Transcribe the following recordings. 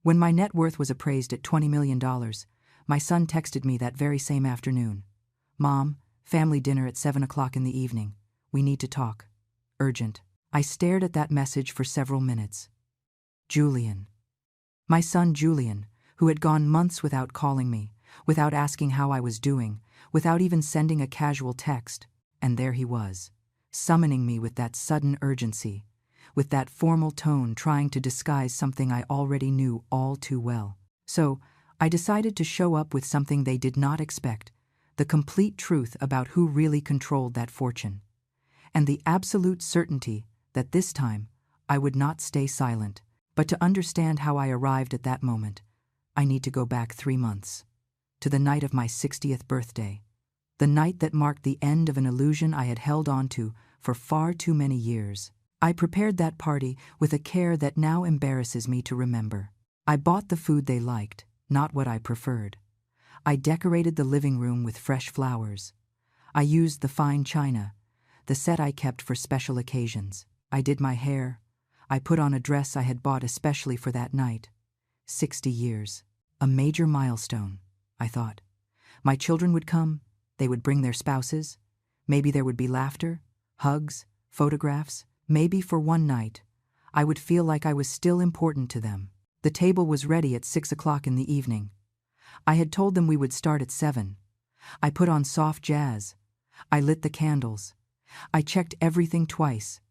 When my net worth was appraised at $20 million, my son texted me that very same afternoon. "Mom, family dinner at 7 o'clock in the evening. We need to talk. Urgent." I stared at that message for several minutes. Julian. My son Julian, who had gone months without calling me, without asking how I was doing, without even sending a casual text, and there he was, summoning me with that sudden urgency, with that formal tone trying to disguise something I already knew all too well. So, I decided to show up with something they did not expect, the complete truth about who really controlled that fortune, and the absolute certainty that this time I would not stay silent. But to understand how I arrived at that moment, I need to go back 3 months, to the night of my 60th birthday, the night that marked the end of an illusion I had held on to for far too many years. I prepared that party with a care that now embarrasses me to remember. I bought the food they liked, not what I preferred. I decorated the living room with fresh flowers. I used the fine china, the set I kept for special occasions. I did my hair. I put on a dress I had bought especially for that night. 60 years. A major milestone, I thought. My children would come, they would bring their spouses. Maybe there would be laughter, hugs, photographs. Maybe for one night, I would feel like I was still important to them. The table was ready at 6 o'clock in the evening. I had told them we would start at 7. I put on soft jazz. I lit the candles. I checked everything twice.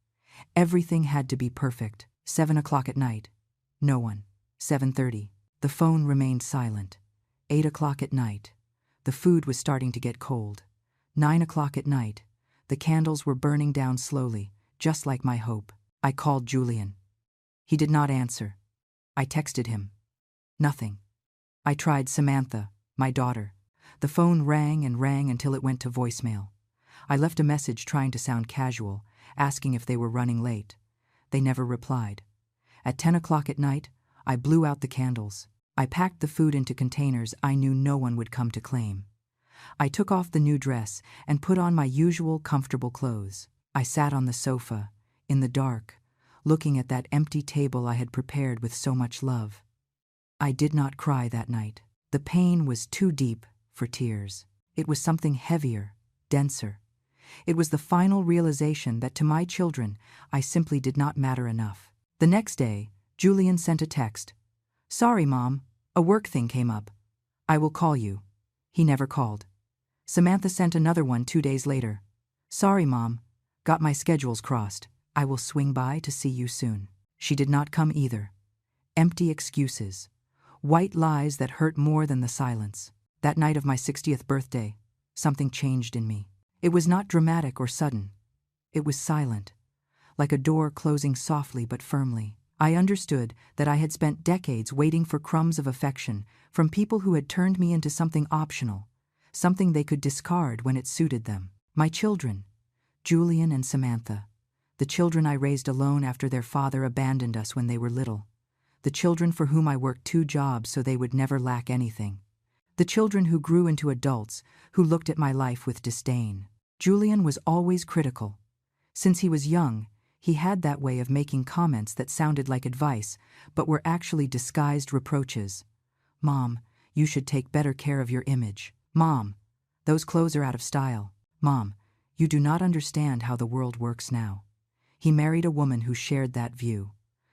Everything had to be perfect. 7 o'clock at night. No one. 7:30. The phone remained silent. 8 o'clock at night. The food was starting to get cold. 9 o'clock at night. The candles were burning down slowly, just like my hope. I called Julian. He did not answer. I texted him. Nothing. I tried Samantha, my daughter. The phone rang and rang until it went to voicemail. I left a message trying to sound casual, asking if they were running late. They never replied. At 10 o'clock at night, I blew out the candles. I packed the food into containers I knew no one would come to claim. I took off the new dress and put on my usual comfortable clothes. I sat on the sofa, in the dark, looking at that empty table I had prepared with so much love. I did not cry that night. The pain was too deep for tears. It was something heavier, denser. It was the final realization that to my children, I simply did not matter enough. The next day, Julian sent a text. "Sorry, Mom, a work thing came up. I will call you." He never called. Samantha sent another one 2 days later. "Sorry, Mom, got my schedules crossed. I will swing by to see you soon." She did not come either. Empty excuses. White lies that hurt more than the silence. That night of my 60th birthday, something changed in me. It was not dramatic or sudden. It was silent, like a door closing softly but firmly. I understood that I had spent decades waiting for crumbs of affection from people who had turned me into something optional, something they could discard when it suited them. My children, Julian and Samantha, the children I raised alone after their father abandoned us when they were little, the children for whom I worked 2 jobs so they would never lack anything, the children who grew into adults who looked at my life with disdain. Julian was always critical. Since he was young, he had that way of making comments that sounded like advice, but were actually disguised reproaches. "Mom, you should take better care of your image. Mom, those clothes are out of style. Mom, you do not understand how the world works now." He married a woman who shared that view.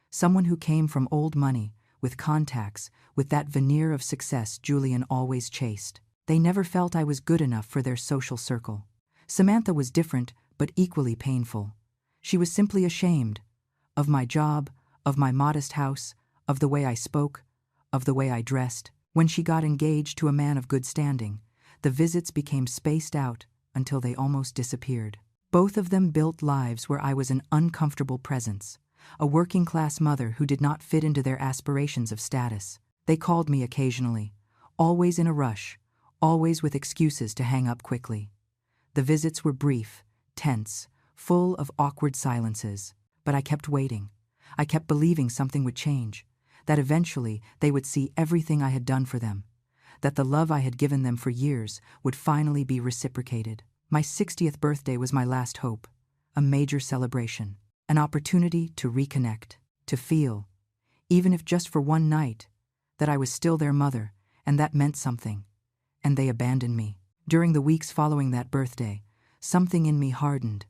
Someone who came from old money, with contacts, with that veneer of success Julian always chased. They never felt I was good enough for their social circle. Samantha was different, but equally painful. She was simply ashamed of my job, of my modest house, of the way I spoke, of the way I dressed. When she got engaged to a man of good standing, the visits became spaced out until they almost disappeared. Both of them built lives where I was an uncomfortable presence, a working-class mother who did not fit into their aspirations of status. They called me occasionally, always in a rush, always with excuses to hang up quickly. The visits were brief, tense, full of awkward silences, but I kept waiting. I kept believing something would change, that eventually they would see everything I had done for them, that the love I had given them for years would finally be reciprocated. My 60th birthday was my last hope, a major celebration, an opportunity to reconnect, to feel, even if just for one night, that I was still their mother, and that meant something. And they abandoned me. During the weeks following that birthday, something in me hardened,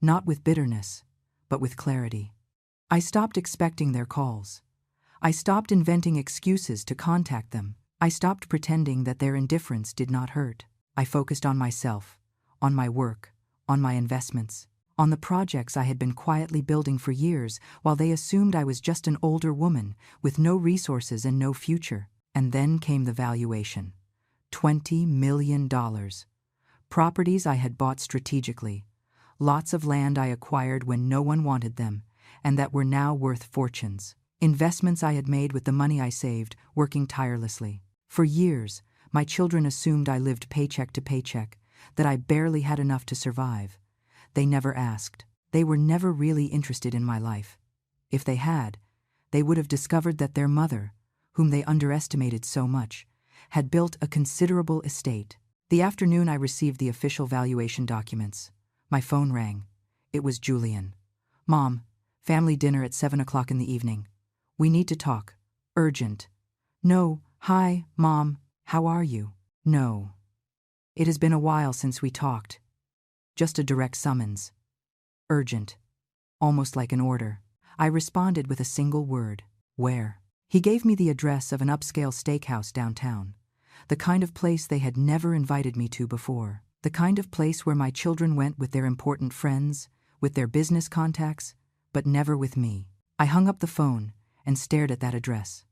not with bitterness, but with clarity. I stopped expecting their calls. I stopped inventing excuses to contact them. I stopped pretending that their indifference did not hurt. I focused on myself, on my work, on my investments, on the projects I had been quietly building for years while they assumed I was just an older woman with no resources and no future. And then came the valuation. $20 million. Properties I had bought strategically, lots of land I acquired when no one wanted them, and that were now worth fortunes. Investments I had made with the money I saved, working tirelessly. For years, my children assumed I lived paycheck to paycheck, that I barely had enough to survive. They never asked. They were never really interested in my life. If they had, they would have discovered that their mother, whom they underestimated so much, had built a considerable estate. The afternoon I received the official valuation documents. My phone rang. It was Julian. "Mom, family dinner at 7 o'clock in the evening. We need to talk. Urgent." "No, hi, Mom, how are you?" "No. It has been a while since we talked." Just a direct summons. Urgent. Almost like an order. I responded with a single word. "Where?" He gave me the address of an upscale steakhouse downtown. The kind of place they had never invited me to before. The kind of place where my children went with their important friends, with their business contacts, but never with me. I hung up the phone and stared at that address.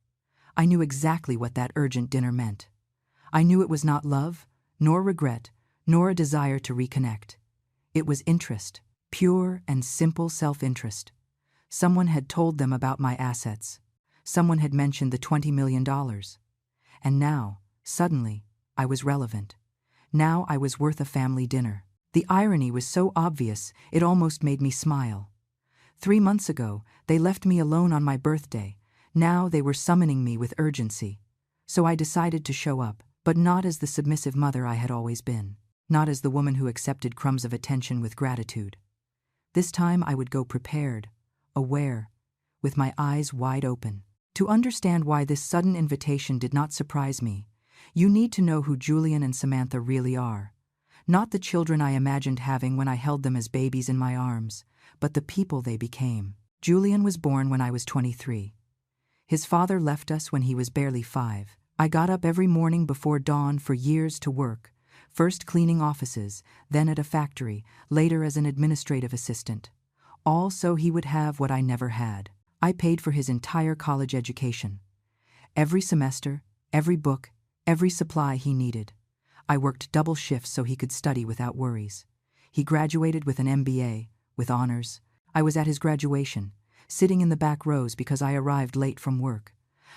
I knew exactly what that urgent dinner meant. I knew it was not love, nor regret, nor a desire to reconnect. It was interest, pure and simple self-interest. Someone had told them about my assets. Someone had mentioned the $20 million. And now, suddenly, I was relevant. Now I was worth a family dinner. The irony was so obvious, it almost made me smile. 3 months ago, they left me alone on my birthday. Now they were summoning me with urgency. So I decided to show up, but not as the submissive mother I had always been. Not as the woman who accepted crumbs of attention with gratitude. This time I would go prepared, aware, with my eyes wide open. To understand why this sudden invitation did not surprise me, you need to know who Julian and Samantha really are. Not the children I imagined having when I held them as babies in my arms, but the people they became. Julian was born when I was 23. His father left us when he was barely 5. I got up every morning before dawn for years to work, first cleaning offices, then at a factory, later as an administrative assistant. All so he would have what I never had. I paid for his entire college education. Every semester, every book, every supply he needed. I worked double shifts so he could study without worries. He graduated with an MBA, with honors. I was at his graduation, sitting in the back rows because I arrived late from work.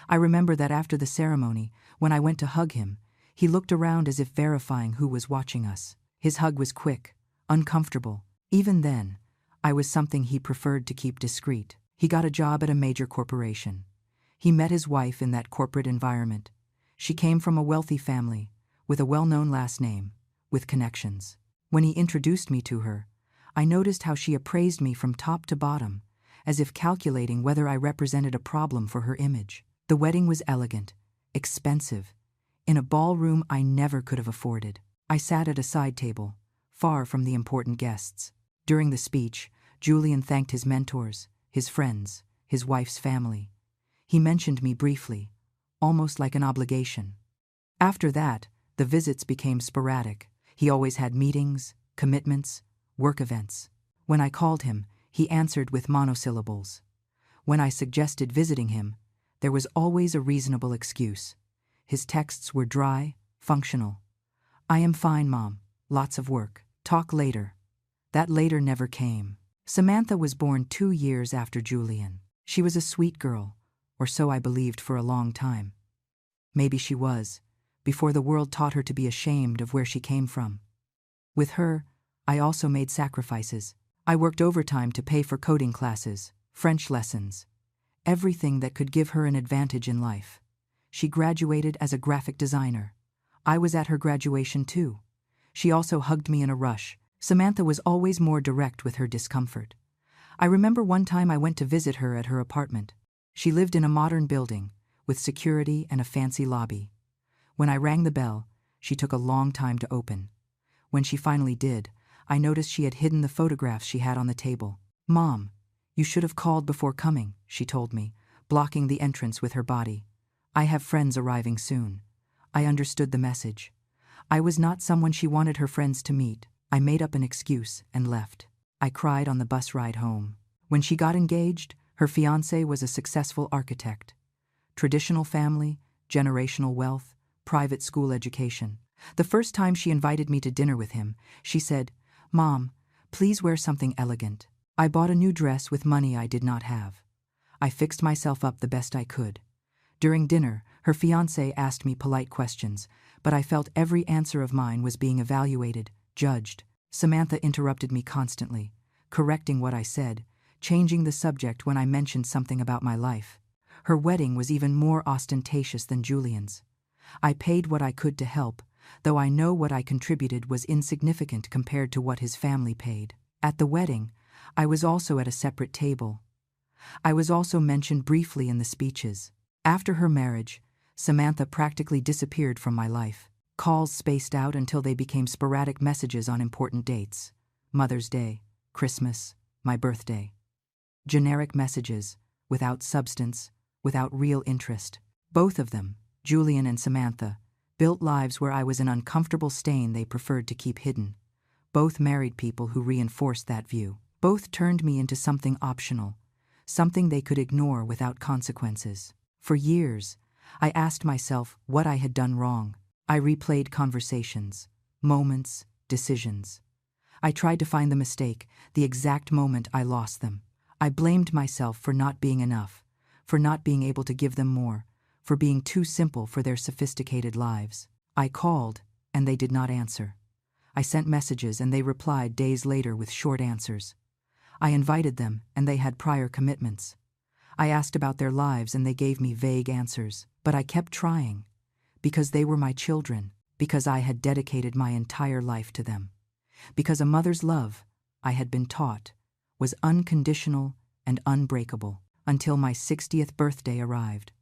I remember that after the ceremony, when I went to hug him, he looked around as if verifying who was watching us. His hug was quick, uncomfortable. Even then, I was something he preferred to keep discreet. He got a job at a major corporation. He met his wife in that corporate environment. She came from a wealthy family, with a well-known last name, with connections. When he introduced me to her, I noticed how she appraised me from top to bottom, as if calculating whether I represented a problem for her image. The wedding was elegant, expensive, in a ballroom I never could have afforded. I sat at a side table, far from the important guests. During the speech, Julian thanked his mentors, his friends, his wife's family. He mentioned me briefly, almost like an obligation. After that, the visits became sporadic. He always had meetings, commitments, work events. When I called him, he answered with monosyllables. When I suggested visiting him, there was always a reasonable excuse. His texts were dry, functional. "I am fine, Mom. Lots of work. Talk later." That later never came. Samantha was born 2 years after Julian. She was a sweet girl, or so I believed for a long time. Maybe she was, before the world taught her to be ashamed of where she came from. With her, I also made sacrifices. I worked overtime to pay for coding classes, French lessons, everything that could give her an advantage in life. She graduated as a graphic designer. I was at her graduation too. She also hugged me in a rush. Samantha was always more direct with her discomfort. I remember one time I went to visit her at her apartment. She lived in a modern building, with security and a fancy lobby. When I rang the bell, she took a long time to open. When she finally did, I noticed she had hidden the photographs she had on the table. "Mom, you should have called before coming," she told me, blocking the entrance with her body. "I have friends arriving soon." I understood the message. I was not someone she wanted her friends to meet. I made up an excuse and left. I cried on the bus ride home. When she got engaged, her fiancé was a successful architect. Traditional family, generational wealth, private school education. The first time she invited me to dinner with him, she said, "Mom, please wear something elegant." I bought a new dress with money I did not have. I fixed myself up the best I could. During dinner, her fiancé asked me polite questions, but I felt every answer of mine was being evaluated, judged. Samantha interrupted me constantly, correcting what I said, changing the subject when I mentioned something about my life. Her wedding was even more ostentatious than Julian's. I paid what I could to help, though I know what I contributed was insignificant compared to what his family paid. At the wedding, I was also at a separate table. I was also mentioned briefly in the speeches. After her marriage, Samantha practically disappeared from my life. Calls spaced out until they became sporadic messages on important dates. Mother's Day, Christmas, my birthday. Generic messages, without substance, without real interest. Both of them, Julian and Samantha, built lives where I was an uncomfortable stain they preferred to keep hidden. Both married people who reinforced that view. Both turned me into something optional, something they could ignore without consequences. For years, I asked myself what I had done wrong. I replayed conversations, moments, decisions. I tried to find the mistake, the exact moment I lost them. I blamed myself for not being enough, for not being able to give them more, for being too simple for their sophisticated lives. I called, and they did not answer. I sent messages, and they replied days later with short answers. I invited them, and they had prior commitments. I asked about their lives, and they gave me vague answers. But I kept trying, because they were my children, because I had dedicated my entire life to them, because a mother's love, I had been taught, was unconditional and unbreakable, until my 60th birthday arrived,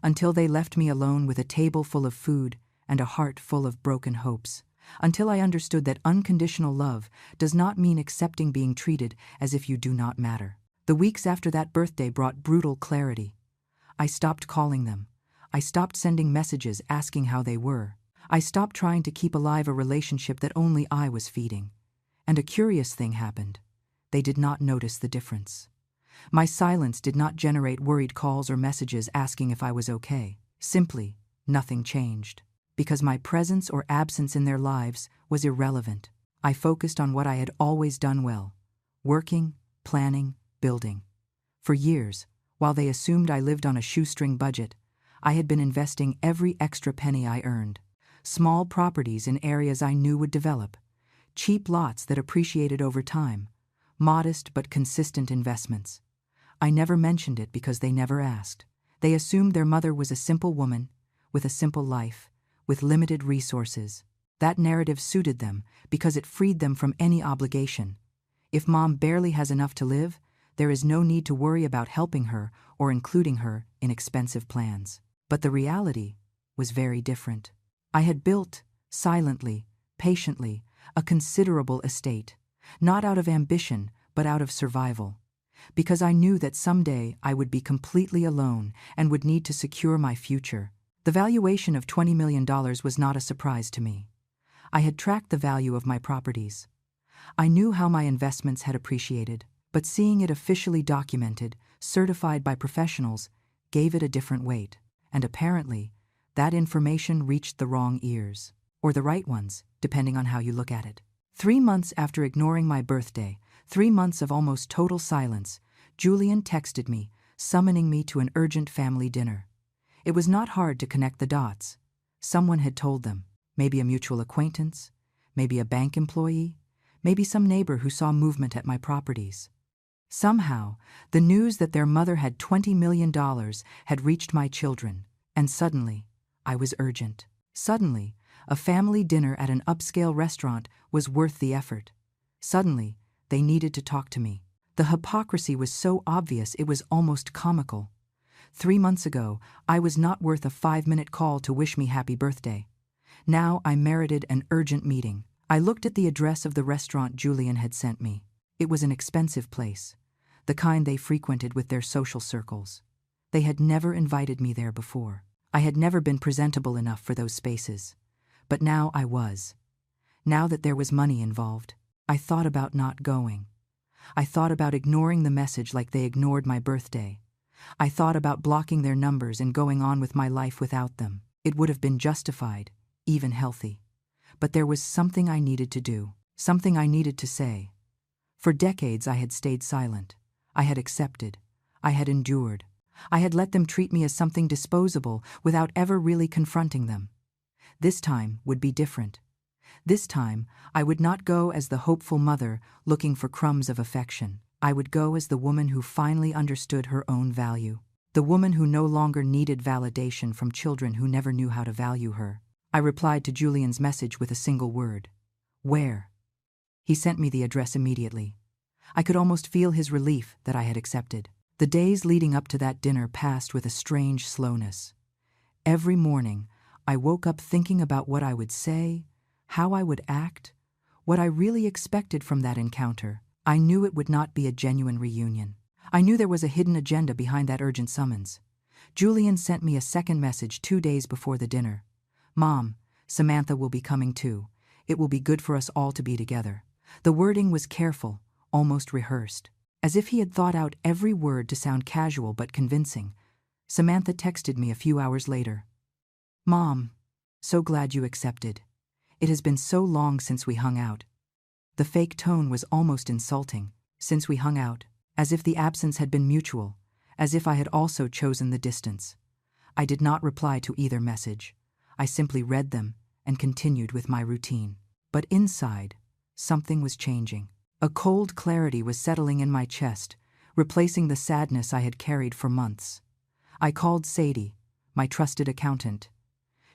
until they left me alone with a table full of food and a heart full of broken hopes, until I understood that unconditional love does not mean accepting being treated as if you do not matter. The weeks after that birthday brought brutal clarity. I stopped calling them. I stopped sending messages asking how they were. I stopped trying to keep alive a relationship that only I was feeding. And a curious thing happened. They did not notice the difference. My silence did not generate worried calls or messages asking if I was okay. Simply, nothing changed. Because my presence or absence in their lives was irrelevant. I focused on what I had always done well: working, planning, building. For years, while they assumed I lived on a shoestring budget, I had been investing every extra penny I earned. Small properties in areas I knew would develop, cheap lots that appreciated over time, modest but consistent investments. I never mentioned it because they never asked. They assumed their mother was a simple woman, with a simple life, with limited resources. That narrative suited them because it freed them from any obligation. If Mom barely has enough to live, there is no need to worry about helping her or including her in expensive plans. But the reality was very different. I had built, silently, patiently, a considerable estate, not out of ambition, but out of survival. Because I knew that someday I would be completely alone and would need to secure my future. The valuation of $20 million was not a surprise to me. I had tracked the value of my properties. I knew how my investments had appreciated, but seeing it officially documented, certified by professionals, gave it a different weight. And apparently, that information reached the wrong ears. Or the right ones, depending on how you look at it. 3 months after ignoring my birthday, 3 months of almost total silence, Julian texted me, summoning me to an urgent family dinner. It was not hard to connect the dots. Someone had told them, maybe a mutual acquaintance, maybe a bank employee, maybe some neighbor who saw movement at my properties. Somehow, the news that their mother had $20 million had reached my children, and suddenly, I was urgent. Suddenly, a family dinner at an upscale restaurant was worth the effort. Suddenly, they needed to talk to me. The hypocrisy was so obvious it was almost comical. 3 months ago, I was not worth a 5-minute call to wish me happy birthday. Now I merited an urgent meeting. I looked at the address of the restaurant Julian had sent me. It was an expensive place, the kind they frequented with their social circles. They had never invited me there before. I had never been presentable enough for those spaces. But now I was. Now that there was money involved, I thought about not going. I thought about ignoring the message like they ignored my birthday. I thought about blocking their numbers and going on with my life without them. It would have been justified, even healthy. But there was something I needed to do, something I needed to say. For decades I had stayed silent. I had accepted. I had endured. I had let them treat me as something disposable without ever really confronting them. This time would be different. This time, I would not go as the hopeful mother looking for crumbs of affection. I would go as the woman who finally understood her own value. The woman who no longer needed validation from children who never knew how to value her. I replied to Julian's message with a single word. Where? He sent me the address immediately. I could almost feel his relief that I had accepted. The days leading up to that dinner passed with a strange slowness. Every morning, I woke up thinking about what I would say, how I would act, what I really expected from that encounter. I knew it would not be a genuine reunion. I knew there was a hidden agenda behind that urgent summons. Julian sent me a second message 2 days before the dinner. Mom, Samantha will be coming too. It will be good for us all to be together. The wording was careful, almost rehearsed. As if he had thought out every word to sound casual but convincing. Samantha texted me a few hours later. Mom, so glad you accepted. It has been so long since we hung out. The fake tone was almost insulting. Since we hung out, as if the absence had been mutual, as if I had also chosen the distance. I did not reply to either message. I simply read them and continued with my routine. But inside, something was changing. A cold clarity was settling in my chest, replacing the sadness I had carried for months. I called Sadie, my trusted accountant.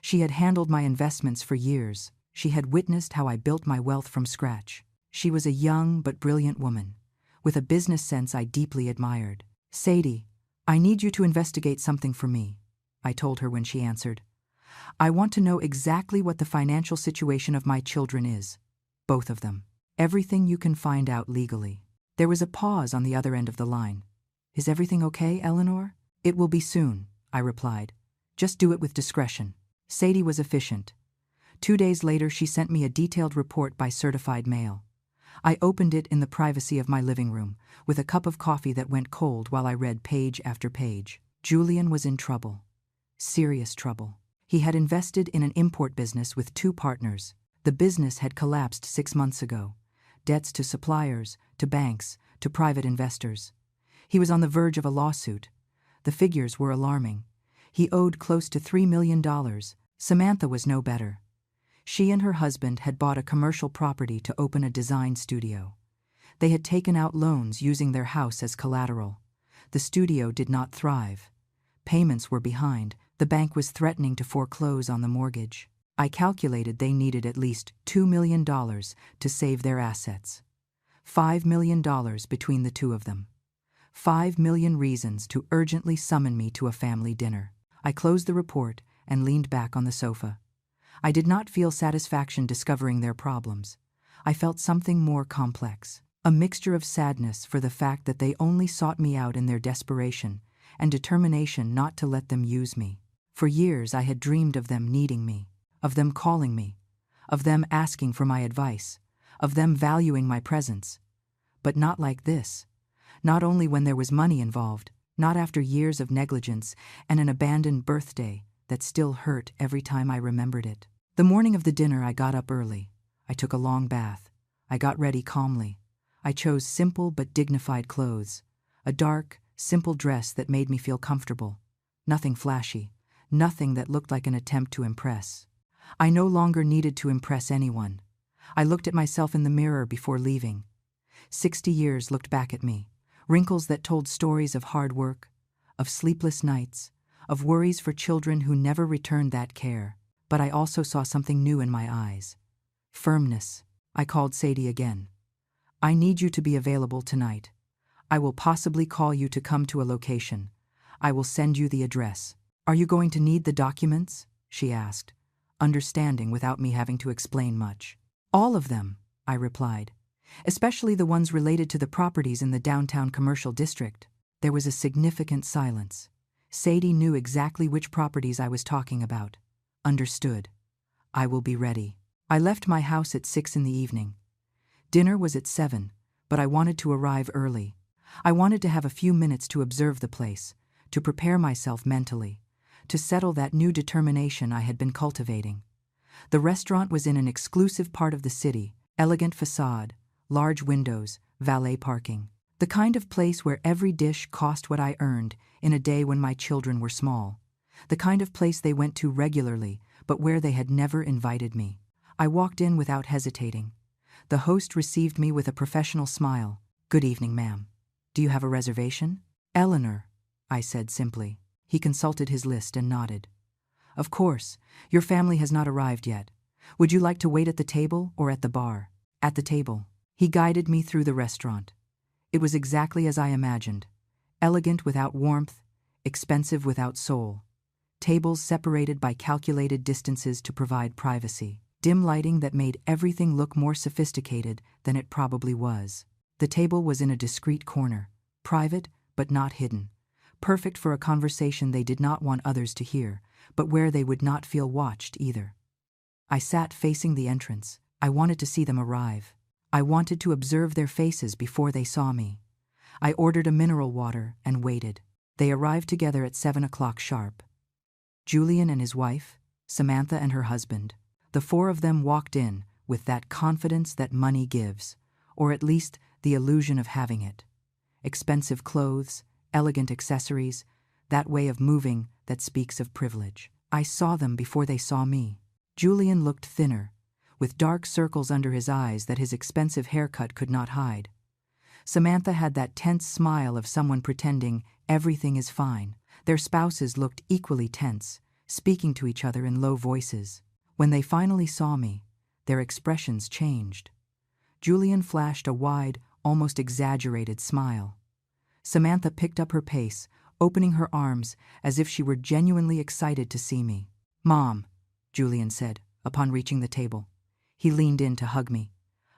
She had handled my investments for years. She had witnessed how I built my wealth from scratch. She was a young but brilliant woman, with a business sense I deeply admired. Sadie, I need you to investigate something for me, I told her when she answered. I want to know exactly what the financial situation of my children is. Both of them. Everything you can find out legally. There was a pause on the other end of the line. Is everything okay, Eleanor? It will be soon, I replied. Just do it with discretion. Sadie was efficient. 2 days later, she sent me a detailed report by certified mail. I opened it in the privacy of my living room, with a cup of coffee that went cold while I read page after page. Julian was in trouble. Serious trouble. He had invested in an import business with 2 partners. The business had collapsed 6 months ago. Debts to suppliers, to banks, to private investors. He was on the verge of a lawsuit. The figures were alarming. He owed close to $3 million. Samantha was no better. She and her husband had bought a commercial property to open a design studio. They had taken out loans using their house as collateral. The studio did not thrive. Payments were behind. The bank was threatening to foreclose on the mortgage. I calculated they needed at least $2 million to save their assets. $5 million between the 2 of them. 5 million reasons to urgently summon me to a family dinner. I closed the report and leaned back on the sofa. I did not feel satisfaction discovering their problems. I felt something more complex. A mixture of sadness for the fact that they only sought me out in their desperation and determination not to let them use me. For years I had dreamed of them needing me. Of them calling me, of them asking for my advice, of them valuing my presence. But not like this. Not only when there was money involved, not after years of negligence and an abandoned birthday that still hurt every time I remembered it. The morning of the dinner I got up early. I took a long bath. I got ready calmly. I chose simple but dignified clothes. A dark, simple dress that made me feel comfortable. Nothing flashy. Nothing that looked like an attempt to impress. I no longer needed to impress anyone. I looked at myself in the mirror before leaving. 60 years looked back at me, wrinkles that told stories of hard work, of sleepless nights, of worries for children who never returned that care. But I also saw something new in my eyes. Firmness. I called Sadie again. I need you to be available tonight. I will possibly call you to come to a location. I will send you the address. Are you going to need the documents? She asked, understanding without me having to explain much. All of them, I replied, especially the ones related to the properties in the downtown commercial district. There was a significant silence. Sadie knew exactly which properties I was talking about. Understood. I will be ready. I left my house at 6 in the evening. Dinner was at 7, but I wanted to arrive early. I wanted to have a few minutes to observe the place, to prepare myself mentally, to settle that new determination I had been cultivating. The restaurant was in an exclusive part of the city, elegant facade, large windows, valet parking. The kind of place where every dish cost what I earned in a day when my children were small. The kind of place they went to regularly, but where they had never invited me. I walked in without hesitating. The host received me with a professional smile. Good evening, ma'am. Do you have a reservation? Eleanor, I said simply. He consulted his list and nodded. Of course, your family has not arrived yet. Would you like to wait at the table or at the bar? At the table. He guided me through the restaurant. It was exactly as I imagined. Elegant without warmth, expensive without soul. Tables separated by calculated distances to provide privacy. Dim lighting that made everything look more sophisticated than it probably was. The table was in a discreet corner, private but not hidden. Perfect for a conversation they did not want others to hear, but where they would not feel watched either. I sat facing the entrance. I wanted to see them arrive. I wanted to observe their faces before they saw me. I ordered a mineral water and waited. They arrived together at 7 o'clock sharp. Julian and his wife, Samantha and her husband. The four of them walked in with that confidence that money gives, or at least the illusion of having it. Expensive clothes, elegant accessories, that way of moving that speaks of privilege. I saw them before they saw me. Julian looked thinner, with dark circles under his eyes that his expensive haircut could not hide. Samantha had that tense smile of someone pretending everything is fine. Their spouses looked equally tense, speaking to each other in low voices. When they finally saw me, their expressions changed. Julian flashed a wide, almost exaggerated smile. Samantha picked up her pace, opening her arms as if she were genuinely excited to see me. Mom, Julian said, upon reaching the table. He leaned in to hug me.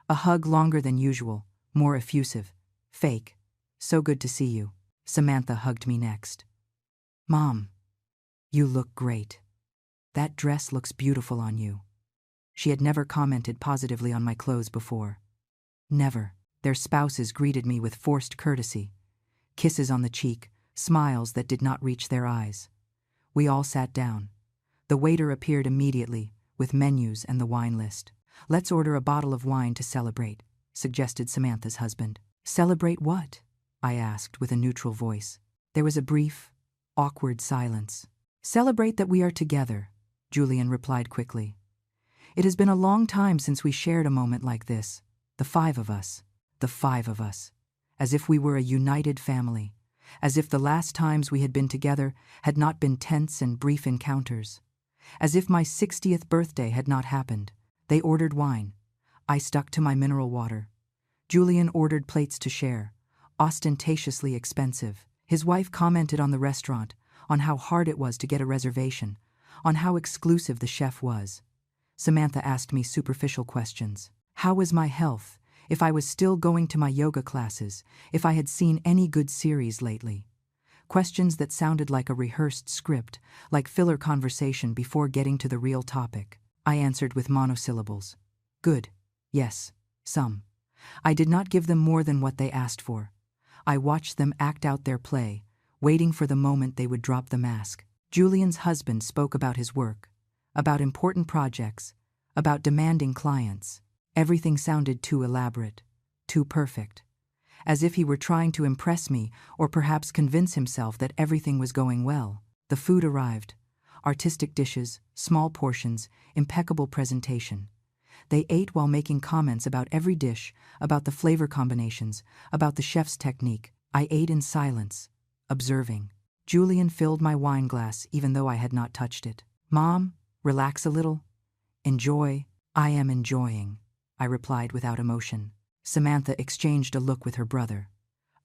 A hug longer than usual, more effusive. Fake. So good to see you. Samantha hugged me next. Mom, you look great. That dress looks beautiful on you. She had never commented positively on my clothes before. Never. Their spouses greeted me with forced courtesy. Kisses on the cheek, smiles that did not reach their eyes. We all sat down. The waiter appeared immediately, with menus and the wine list. Let's order a bottle of wine to celebrate, suggested Samantha's husband. Celebrate what? I asked with a neutral voice. There was a brief, awkward silence. Celebrate that we are together, Julian replied quickly. It has been a long time since we shared a moment like this. The five of us, as if we were a united family, as if the last times we had been together had not been tense and brief encounters, as if my 60th birthday had not happened. They ordered wine. I stuck to my mineral water. Julian ordered plates to share, ostentatiously expensive. His wife commented on the restaurant, on how hard it was to get a reservation, on how exclusive the chef was. Samantha asked me superficial questions. How was my health? If I was still going to my yoga classes, if I had seen any good series lately. Questions that sounded like a rehearsed script, like filler conversation before getting to the real topic. I answered with monosyllables. Good. Yes. Some. I did not give them more than what they asked for. I watched them act out their play, waiting for the moment they would drop the mask. Julian's husband spoke about his work, about important projects, about demanding clients. Everything sounded too elaborate, too perfect, as if he were trying to impress me or perhaps convince himself that everything was going well. The food arrived. Artistic dishes, small portions, impeccable presentation. They ate while making comments about every dish, about the flavor combinations, about the chef's technique. I ate in silence, observing. Julian filled my wine glass even though I had not touched it. Mom, relax a little. Enjoy. I am enjoying, I replied without emotion. Samantha exchanged a look with her brother.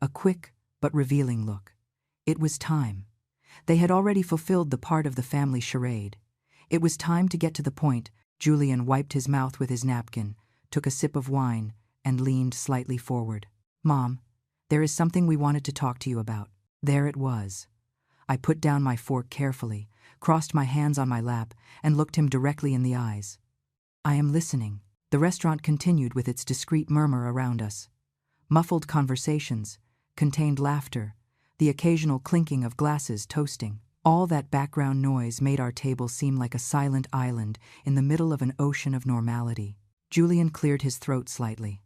A quick but revealing look. It was time. They had already fulfilled the part of the family charade. It was time to get to the point. Julian wiped his mouth with his napkin, took a sip of wine, and leaned slightly forward. "Mom, there is something we wanted to talk to you about." There it was. I put down my fork carefully, crossed my hands on my lap, and looked him directly in the eyes. "I am listening." The restaurant continued with its discreet murmur around us. Muffled conversations, contained laughter, the occasional clinking of glasses toasting. All that background noise made our table seem like a silent island in the middle of an ocean of normality. Julian cleared his throat slightly.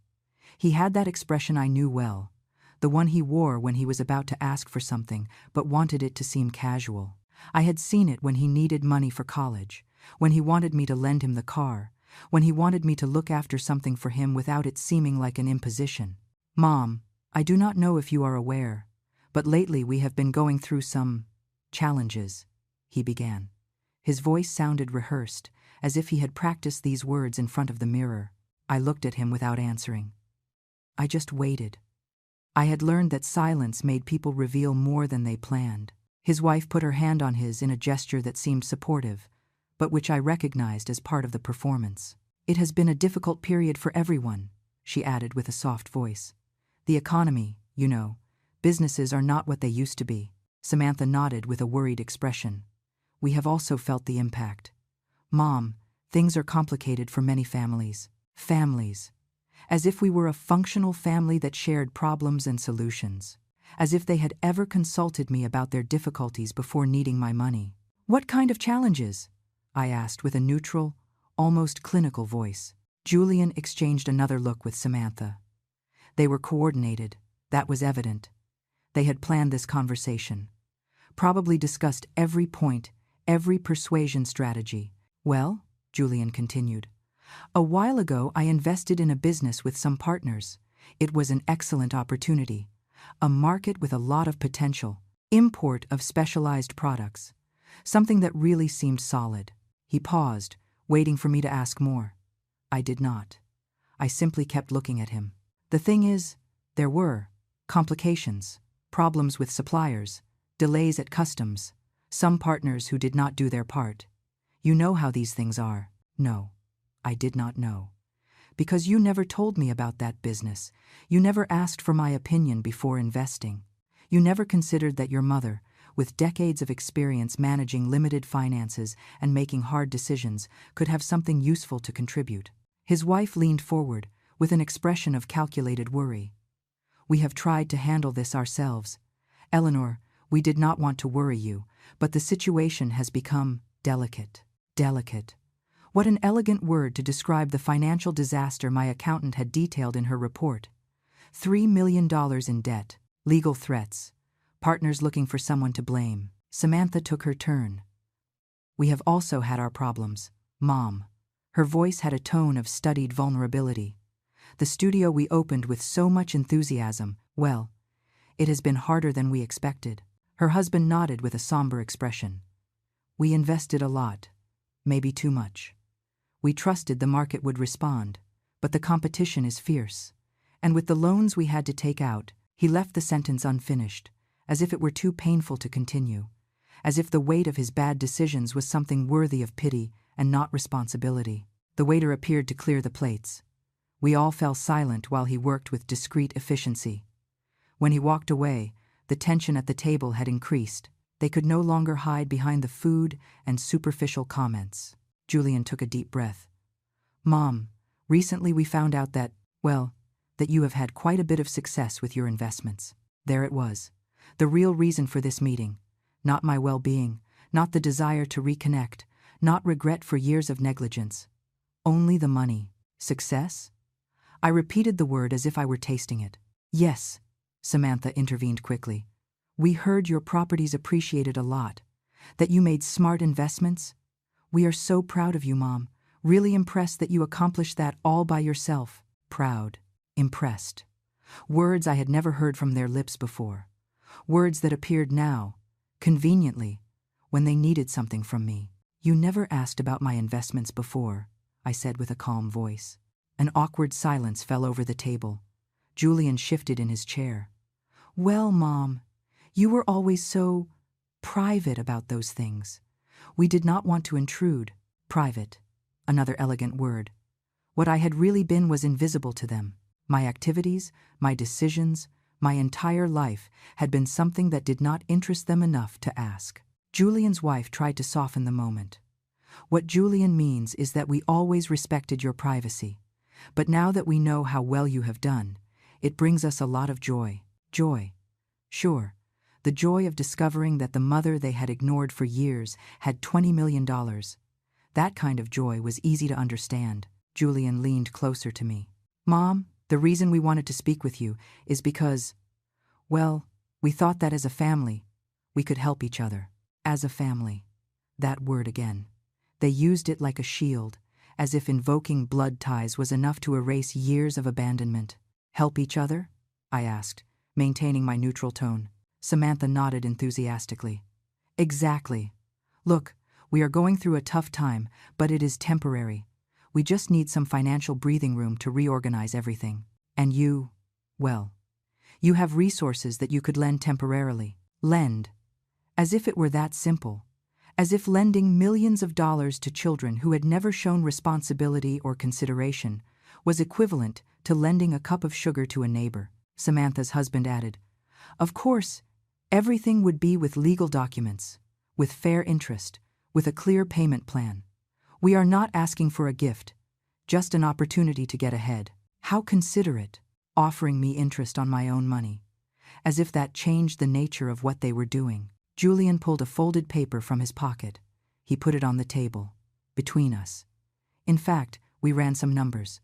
He had that expression I knew well, the one he wore when he was about to ask for something but wanted it to seem casual. I had seen it when he needed money for college, when he wanted me to lend him the car, when he wanted me to look after something for him without it seeming like an imposition. "Mom, I do not know if you are aware, but lately we have been going through some challenges," he began. His voice sounded rehearsed, as if he had practiced these words in front of the mirror. I looked at him without answering. I just waited. I had learned that silence made people reveal more than they planned. His wife put her hand on his in a gesture that seemed supportive, but which I recognized as part of the performance. "It has been a difficult period for everyone," she added with a soft voice. "The economy, you know. Businesses are not what they used to be." Samantha nodded with a worried expression. "We have also felt the impact. Mom, things are complicated for many families." Families. As if we were a functional family that shared problems and solutions. As if they had ever consulted me about their difficulties before needing my money. "What kind of challenges?" I asked with a neutral, almost clinical voice. Julian exchanged another look with Samantha. They were coordinated, that was evident. They had planned this conversation. Probably discussed every point, every persuasion strategy. "Well," Julian continued, "a while ago I invested in a business with some partners. It was an excellent opportunity. A market with a lot of potential. Import of specialized products. Something that really seemed solid." He paused, waiting for me to ask more. I did not. I simply kept looking at him. "The thing is, there were complications, problems with suppliers, delays at customs, some partners who did not do their part. You know how these things are." "No, I did not know. Because you never told me about that business. You never asked for my opinion before investing. You never considered that your mother, with decades of experience managing limited finances and making hard decisions, could have something useful to contribute." His wife leaned forward, with an expression of calculated worry. "We have tried to handle this ourselves. Eleanor, we did not want to worry you, but the situation has become delicate." Delicate. What an elegant word to describe the financial disaster my accountant had detailed in her report. $3 million in debt, legal threats, partners looking for someone to blame. Samantha took her turn. "We have also had our problems, Mom." Her voice had a tone of studied vulnerability. "The studio we opened with so much enthusiasm, well, it has been harder than we expected." Her husband nodded with a somber expression. "We invested a lot, maybe too much. We trusted the market would respond, but the competition is fierce. And with the loans we had to take out," he left the sentence unfinished, as if it were too painful to continue, as if the weight of his bad decisions was something worthy of pity and not responsibility. The waiter appeared to clear the plates. We all fell silent while he worked with discreet efficiency. When he walked away, the tension at the table had increased. They could no longer hide behind the food and superficial comments. Julian took a deep breath. "Mom, recently we found out that, well, that you have had quite a bit of success with your investments." There it was. The real reason for this meeting. Not my well-being, not the desire to reconnect, not regret for years of negligence. Only the money. Success? I repeated the word as if I were tasting it. "Yes," Samantha intervened quickly. "We heard your properties appreciated a lot, that you made smart investments. We are so proud of you, Mom. Really impressed that you accomplished that all by yourself." Proud. Impressed. Words I had never heard from their lips before. Words that appeared now, conveniently, when they needed something from me. "You never asked about my investments before," I said with a calm voice. An awkward silence fell over the table. Julian shifted in his chair. "Well, Mom, you were always so private about those things. We did not want to intrude. Private, another elegant word. What I had really been was invisible to them. My activities, my decisions, my entire life had been something that did not interest them enough to ask. Julian's wife tried to soften the moment. What Julian means is that we always respected your privacy. But now that we know how well you have done, it brings us a lot of joy. Joy. Sure. The joy of discovering that the mother they had ignored for years had $20 million. That kind of joy was easy to understand. Julian leaned closer to me. Mom, the reason we wanted to speak with you is because, well, we thought that as a family, we could help each other. As a family. That word again. They used it like a shield, as if invoking blood ties was enough to erase years of abandonment. Help each other? I asked, maintaining my neutral tone. Samantha nodded enthusiastically. Exactly. Look, we are going through a tough time, but it is temporary. We just need some financial breathing room to reorganize everything. And you, well, you have resources that you could lend temporarily. Lend. As if it were that simple. As if lending millions of dollars to children who had never shown responsibility or consideration was equivalent to lending a cup of sugar to a neighbor. Samantha's husband added, Of course, everything would be with legal documents, with fair interest, with a clear payment plan. We are not asking for a gift, just an opportunity to get ahead. How considerate, offering me interest on my own money. As if that changed the nature of what they were doing. Julian pulled a folded paper from his pocket. He put it on the table, between us. In fact, we ran some numbers.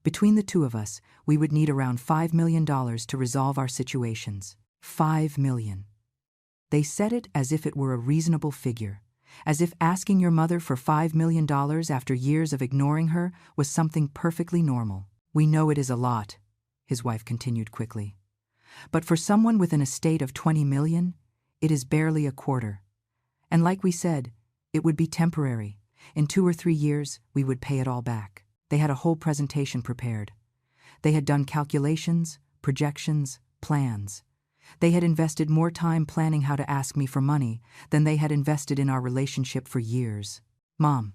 Between the two of us, we would need around $5 million to resolve our situations. $5 million. They said it as if it were a reasonable figure, as if asking your mother for $5 million after years of ignoring her was something perfectly normal. We know it is a lot, his wife continued quickly. But for someone with an estate of $20 million, it is barely a quarter. And like we said, it would be temporary. In 2 or 3 years, we would pay it all back. They had a whole presentation prepared. They had done calculations, projections, plans. They had invested more time planning how to ask me for money than they had invested in our relationship for years. Mom.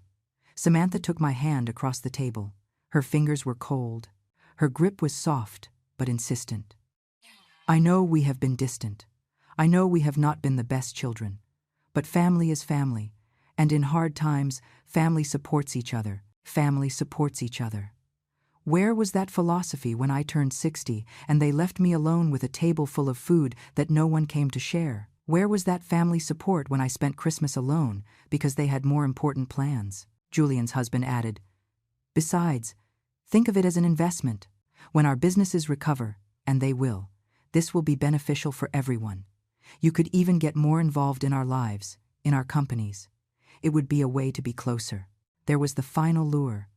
Samantha took my hand across the table. Her fingers were cold. Her grip was soft, but insistent. I know we have been distant. I know we have not been the best children. But family is family, and in hard times, family supports each other. Family supports each other. Where was that philosophy when I turned 60 and they left me alone with a table full of food that no one came to share? Where was that family support when I spent Christmas alone because they had more important plans? Julian's husband added, Besides, think of it as an investment. When our businesses recover, and they will, this will be beneficial for everyone. You could even get more involved in our lives, in our companies. It would be a way to be closer. There was the final lure,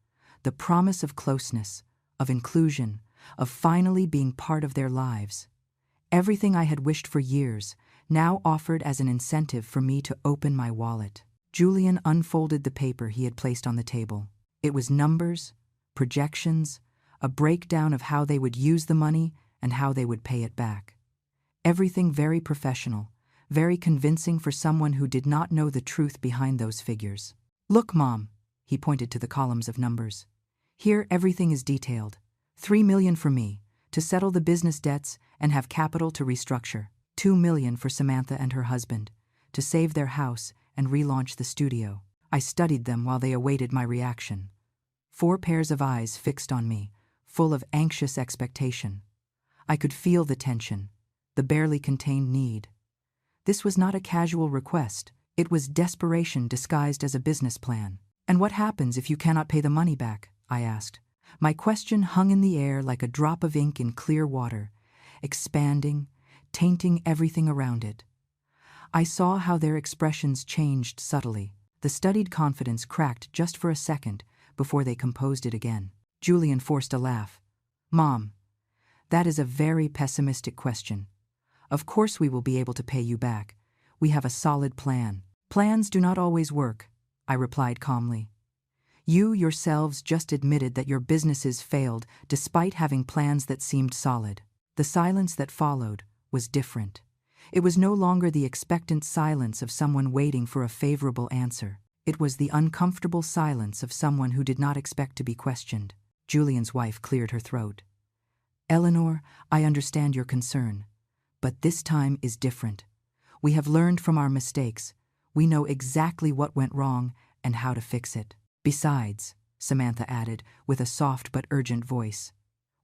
the promise of closeness, of inclusion, of finally being part of their lives. Everything I had wished for years, now offered as an incentive for me to open my wallet. Julian unfolded the paper he had placed on the table. It was numbers, projections, a breakdown of how they would use the money and how they would pay it back. Everything very professional, very convincing for someone who did not know the truth behind those figures. Look, Mom, he pointed to the columns of numbers. Here everything is detailed. $3 million for me, to settle the business debts and have capital to restructure. $2 million for Samantha and her husband, to save their house and relaunch the studio. I studied them while they awaited my reaction. 4 pairs of eyes fixed on me, full of anxious expectation. I could feel the tension, the barely contained need. This was not a casual request. It was desperation disguised as a business plan. And what happens if you cannot pay the money back? I asked. My question hung in the air like a drop of ink in clear water, expanding, tainting everything around it. I saw how their expressions changed subtly. The studied confidence cracked just for a second before they composed it again. Julian forced a laugh. Mom, that is a very pessimistic question. Of course we will be able to pay you back. We have a solid plan. Plans do not always work, I replied calmly. You yourselves just admitted that your businesses failed despite having plans that seemed solid. The silence that followed was different. It was no longer the expectant silence of someone waiting for a favorable answer. It was the uncomfortable silence of someone who did not expect to be questioned. Julian's wife cleared her throat. Eleanor, I understand your concern. But this time is different. We have learned from our mistakes. We know exactly what went wrong and how to fix it. Besides, Samantha added, with a soft but urgent voice,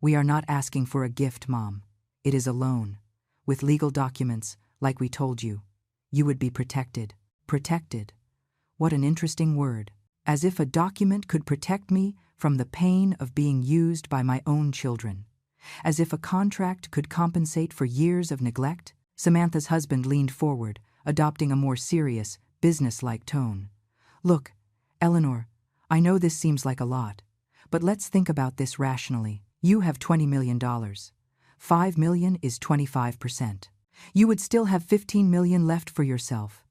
we are not asking for a gift, Mom. It is a loan. With legal documents, like we told you. You would be protected. Protected. What an interesting word. As if a document could protect me from the pain of being used by my own children. As if a contract could compensate for years of neglect. Samantha's husband leaned forward, adopting a more serious, business-like tone. Look, Eleanor, I know this seems like a lot, but let's think about this rationally. You have $20 million. $5 million is 25%. You would still have $15 million left for yourself.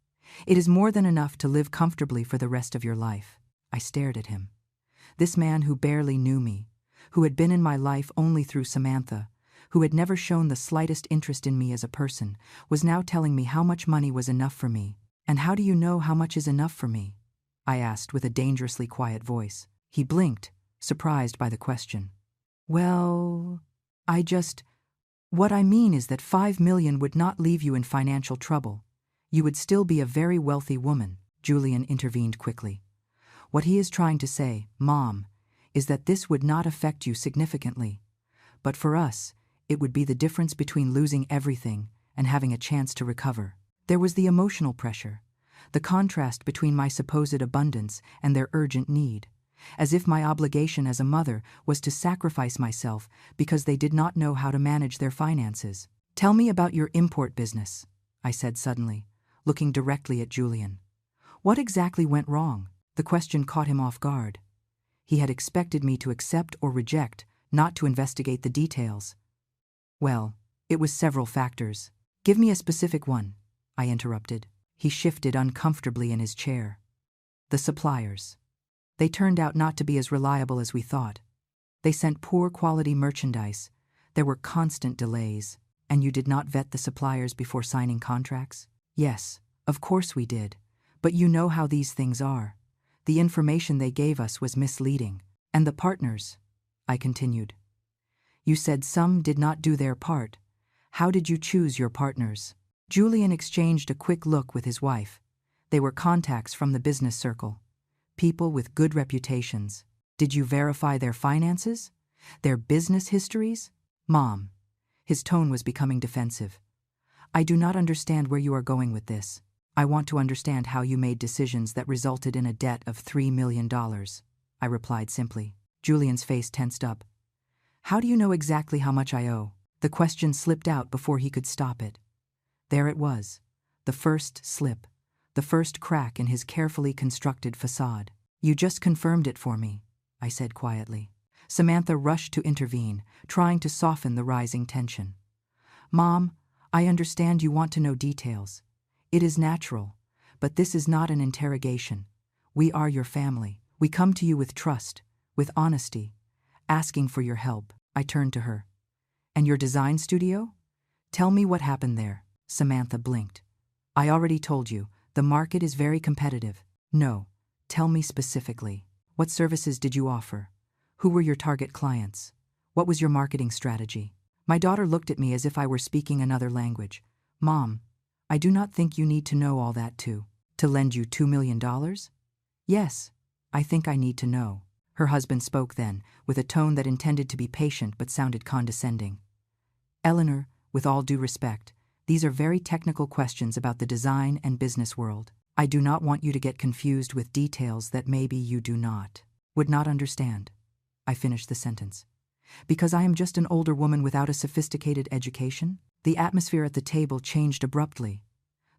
It is more than enough to live comfortably for the rest of your life. I stared at him. This man who barely knew me, who had been in my life only through Samantha, who had never shown the slightest interest in me as a person, was now telling me how much money was enough for me. And how do you know how much is enough for me? I asked with a dangerously quiet voice. He blinked, surprised by the question. Well, what I mean is that $5 million would not leave you in financial trouble. You would still be a very wealthy woman, Julian intervened quickly. What he is trying to say, Mom, is that this would not affect you significantly. But for us, it would be the difference between losing everything and having a chance to recover. There was the emotional pressure, the contrast between my supposed abundance and their urgent need, as if my obligation as a mother was to sacrifice myself because they did not know how to manage their finances. Tell me about your import business, I said suddenly, looking directly at Julian. What exactly went wrong? The question caught him off guard. He had expected me to accept or reject, not to investigate the details. Well, it was several factors. Give me a specific one, I interrupted. He shifted uncomfortably in his chair. The suppliers. They turned out not to be as reliable as we thought. They sent poor quality merchandise. There were constant delays. And you did not vet the suppliers before signing contracts? Yes, of course we did. But you know how these things are. The information they gave us was misleading. And the partners, I continued. You said some did not do their part. How did you choose your partners? Julian exchanged a quick look with his wife. They were contacts from the business circle. People with good reputations. Did you verify their finances? Their business histories? Mom. His tone was becoming defensive. I do not understand where you are going with this. I want to understand how you made decisions that resulted in a debt of $3 million. I replied simply. Julian's face tensed up. How do you know exactly how much I owe? The question slipped out before he could stop it. There it was. The first slip. The first crack in his carefully constructed facade. You just confirmed it for me, I said quietly. Samantha rushed to intervene, trying to soften the rising tension. Mom, I understand you want to know details. It is natural, but this is not an interrogation. We are your family. We come to you with trust, with honesty, asking for your help. I turned to her. And your design studio? Tell me what happened there. Samantha blinked. I already told you, the market is very competitive. No, tell me specifically. What services did you offer? Who were your target clients? What was your marketing strategy? My daughter looked at me as if I were speaking another language. Mom, I do not think you need to know all that to lend you $2 million? Yes, I think I need to know. Her husband spoke then, with a tone that intended to be patient but sounded condescending. Eleanor, with all due respect, these are very technical questions about the design and business world. I do not want you to get confused with details that maybe you would not understand. I finished the sentence. Because I am just an older woman without a sophisticated education? The atmosphere at the table changed abruptly.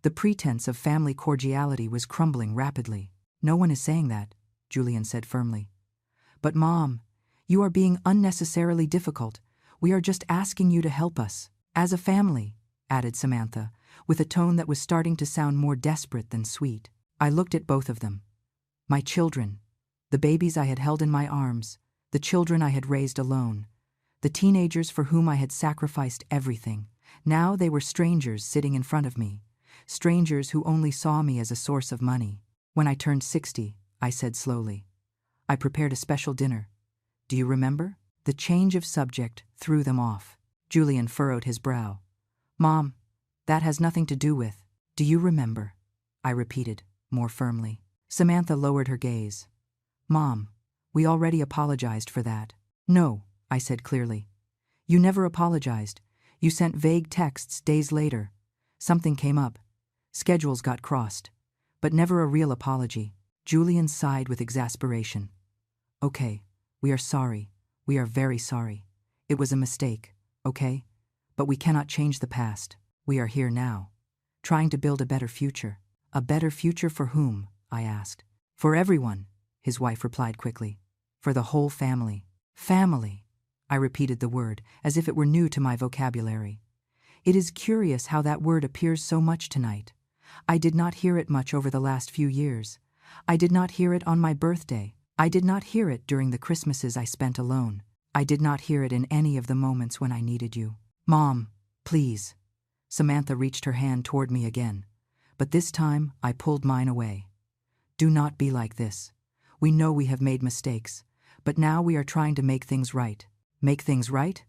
The pretense of family cordiality was crumbling rapidly. No one is saying that, Julian said firmly. But Mom, you are being unnecessarily difficult. We are just asking you to help us. As a family, added Samantha, with a tone that was starting to sound more desperate than sweet. I looked at both of them. My children, the babies I had held in my arms, the children I had raised alone, the teenagers for whom I had sacrificed everything. Now they were strangers sitting in front of me, strangers who only saw me as a source of money. When I turned 60, I said slowly, I prepared a special dinner. Do you remember? The change of subject threw them off. Julian furrowed his brow. Mom, that has nothing to do with. Do you remember? I repeated, more firmly. Samantha lowered her gaze. Mom, we already apologized for that. No, I said clearly. You never apologized. You sent vague texts days later. Something came up. Schedules got crossed. But never a real apology. Julian sighed with exasperation. Okay, we are sorry. We are very sorry. It was a mistake, okay? But we cannot change the past. We are here now, trying to build a better future. A better future for whom? I asked. For everyone, his wife replied quickly. For the whole family. Family. I repeated the word, as if it were new to my vocabulary. It is curious how that word appears so much tonight. I did not hear it much over the last few years. I did not hear it on my birthday. I did not hear it during the Christmases I spent alone. I did not hear it in any of the moments when I needed you. Mom, please. Samantha reached her hand toward me again, but this time I pulled mine away. Do not be like this. We know we have made mistakes, but now we are trying to make things right. Make things right?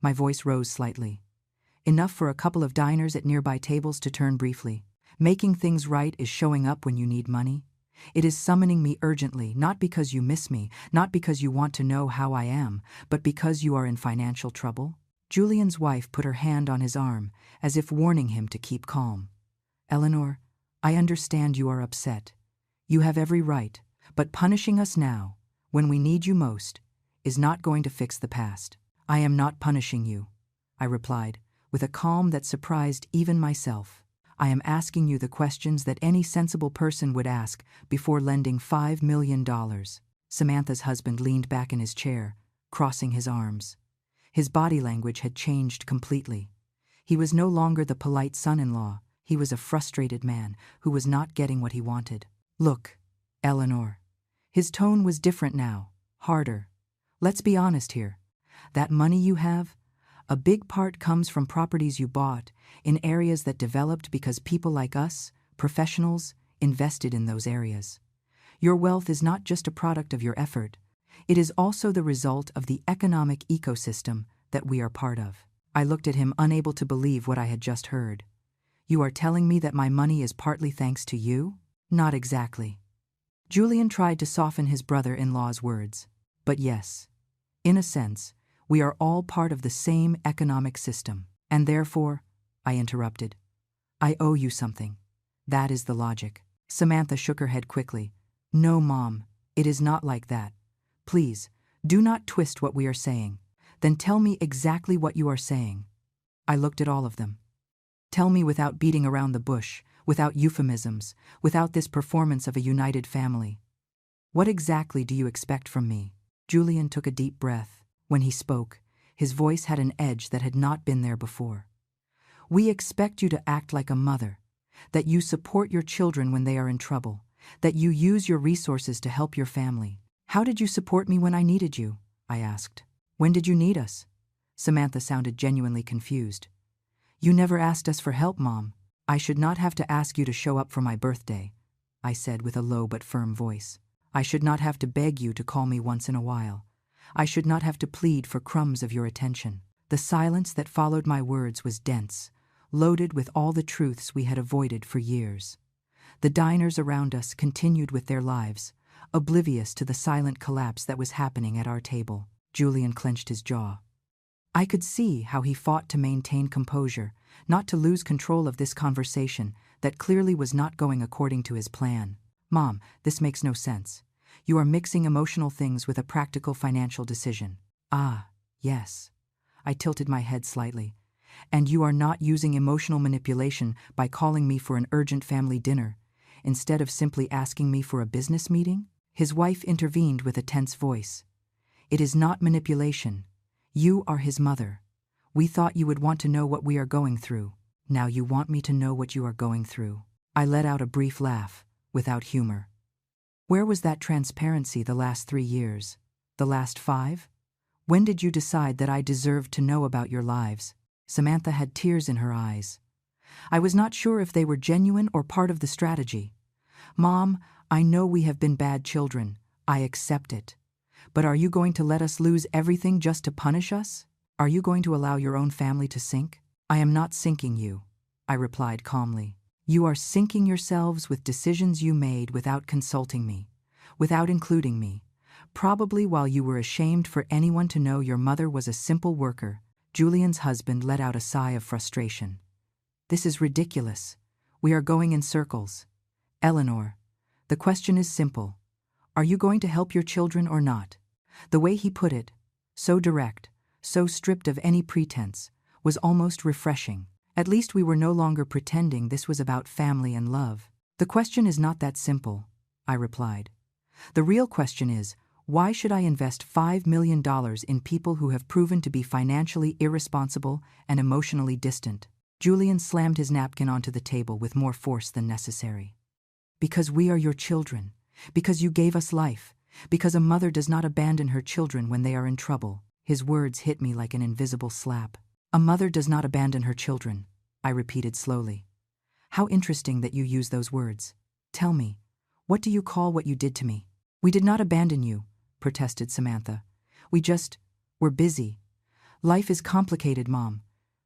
My voice rose slightly. Enough for a couple of diners at nearby tables to turn briefly. Making things right is showing up when you need money. It is summoning me urgently, not because you miss me, not because you want to know how I am, but because you are in financial trouble. Julian's wife put her hand on his arm, as if warning him to keep calm. Eleanor, I understand you are upset. You have every right, but punishing us now, when we need you most, is not going to fix the past. I am not punishing you, I replied, with a calm that surprised even myself. I am asking you the questions that any sensible person would ask before lending $5 million. Samantha's husband leaned back in his chair, crossing his arms. His body language had changed completely. He was no longer the polite son-in-law. He was a frustrated man who was not getting what he wanted. Look, Eleanor. His tone was different now, harder. Let's be honest here. That money you have, a big part comes from properties you bought in areas that developed because people like us, professionals, invested in those areas. Your wealth is not just a product of your effort. It is also the result of the economic ecosystem that we are part of. I looked at him, unable to believe what I had just heard. You are telling me that my money is partly thanks to you? Not exactly. Julian tried to soften his brother-in-law's words. But yes, in a sense, we are all part of the same economic system. And therefore, I interrupted, I owe you something. That is the logic. Samantha shook her head quickly. No, Mom, it is not like that. Please, do not twist what we are saying. Then tell me exactly what you are saying. I looked at all of them. Tell me without beating around the bush, without euphemisms, without this performance of a united family. What exactly do you expect from me? Julian took a deep breath. When he spoke, his voice had an edge that had not been there before. We expect you to act like a mother, that you support your children when they are in trouble, that you use your resources to help your family. How did you support me when I needed you? I asked. When did you need us? Samantha sounded genuinely confused. You never asked us for help, Mom. I should not have to ask you to show up for my birthday, I said with a low but firm voice. I should not have to beg you to call me once in a while. I should not have to plead for crumbs of your attention. The silence that followed my words was dense, loaded with all the truths we had avoided for years. The diners around us continued with their lives, oblivious to the silent collapse that was happening at our table. Julian clenched his jaw. I could see how he fought to maintain composure, not to lose control of this conversation that clearly was not going according to his plan. Mom, this makes no sense. You are mixing emotional things with a practical financial decision. Ah, yes. I tilted my head slightly. And you are not using emotional manipulation by calling me for an urgent family dinner, instead of simply asking me for a business meeting? His wife intervened with a tense voice. It is not manipulation. You are his mother. We thought you would want to know what we are going through. Now you want me to know what you are going through. I let out a brief laugh, without humor. Where was that transparency the last 3 years? The last 5? When did you decide that I deserved to know about your lives? Samantha had tears in her eyes. I was not sure if they were genuine or part of the strategy. Mom, I know we have been bad children. I accept it. But are you going to let us lose everything just to punish us? Are you going to allow your own family to sink? I am not sinking you, I replied calmly. You are sinking yourselves with decisions you made without consulting me, without including me, probably while you were ashamed for anyone to know your mother was a simple worker. Julian's husband let out a sigh of frustration. This is ridiculous. We are going in circles. Eleanor, the question is simple. Are you going to help your children or not? The way he put it, so direct, so stripped of any pretense, was almost refreshing. At least we were no longer pretending this was about family and love. The question is not that simple, I replied. The real question is, why should I invest $5 million in people who have proven to be financially irresponsible and emotionally distant? Julian slammed his napkin onto the table with more force than necessary. Because we are your children. Because you gave us life. Because a mother does not abandon her children when they are in trouble. His words hit me like an invisible slap. A mother does not abandon her children, I repeated slowly. How interesting that you use those words. Tell me, what do you call what you did to me? We did not abandon you, protested Samantha. We just were busy. Life is complicated, Mom.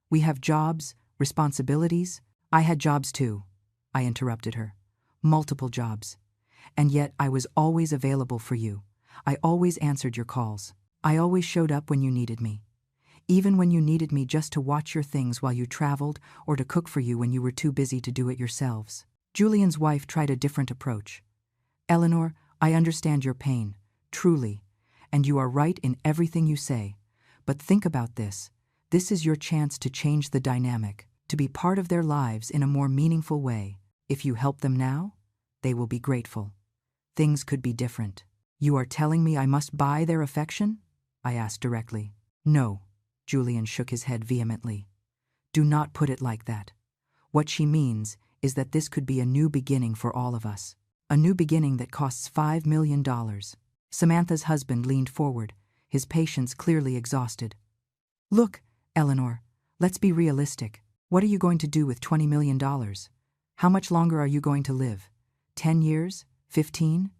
We have jobs, responsibilities. I had jobs too, I interrupted her. Multiple jobs. And yet I was always available for you. I always answered your calls. I always showed up when you needed me. Even when you needed me just to watch your things while you traveled or to cook for you when you were too busy to do it yourselves. Julian's wife tried a different approach. Eleanor, I understand your pain, truly, and you are right in everything you say. But think about this. This is your chance to change the dynamic, to be part of their lives in a more meaningful way. If you help them now, they will be grateful. Things could be different. You are telling me I must buy their affection? I asked directly. No, Julian shook his head vehemently. Do not put it like that. What she means is that this could be a new beginning for all of us. A new beginning that costs $5 million. Samantha's husband leaned forward, his patience clearly exhausted. Look, Eleanor, let's be realistic. What are you going to do with $20 million? How much longer are you going to live? 10 years? 15?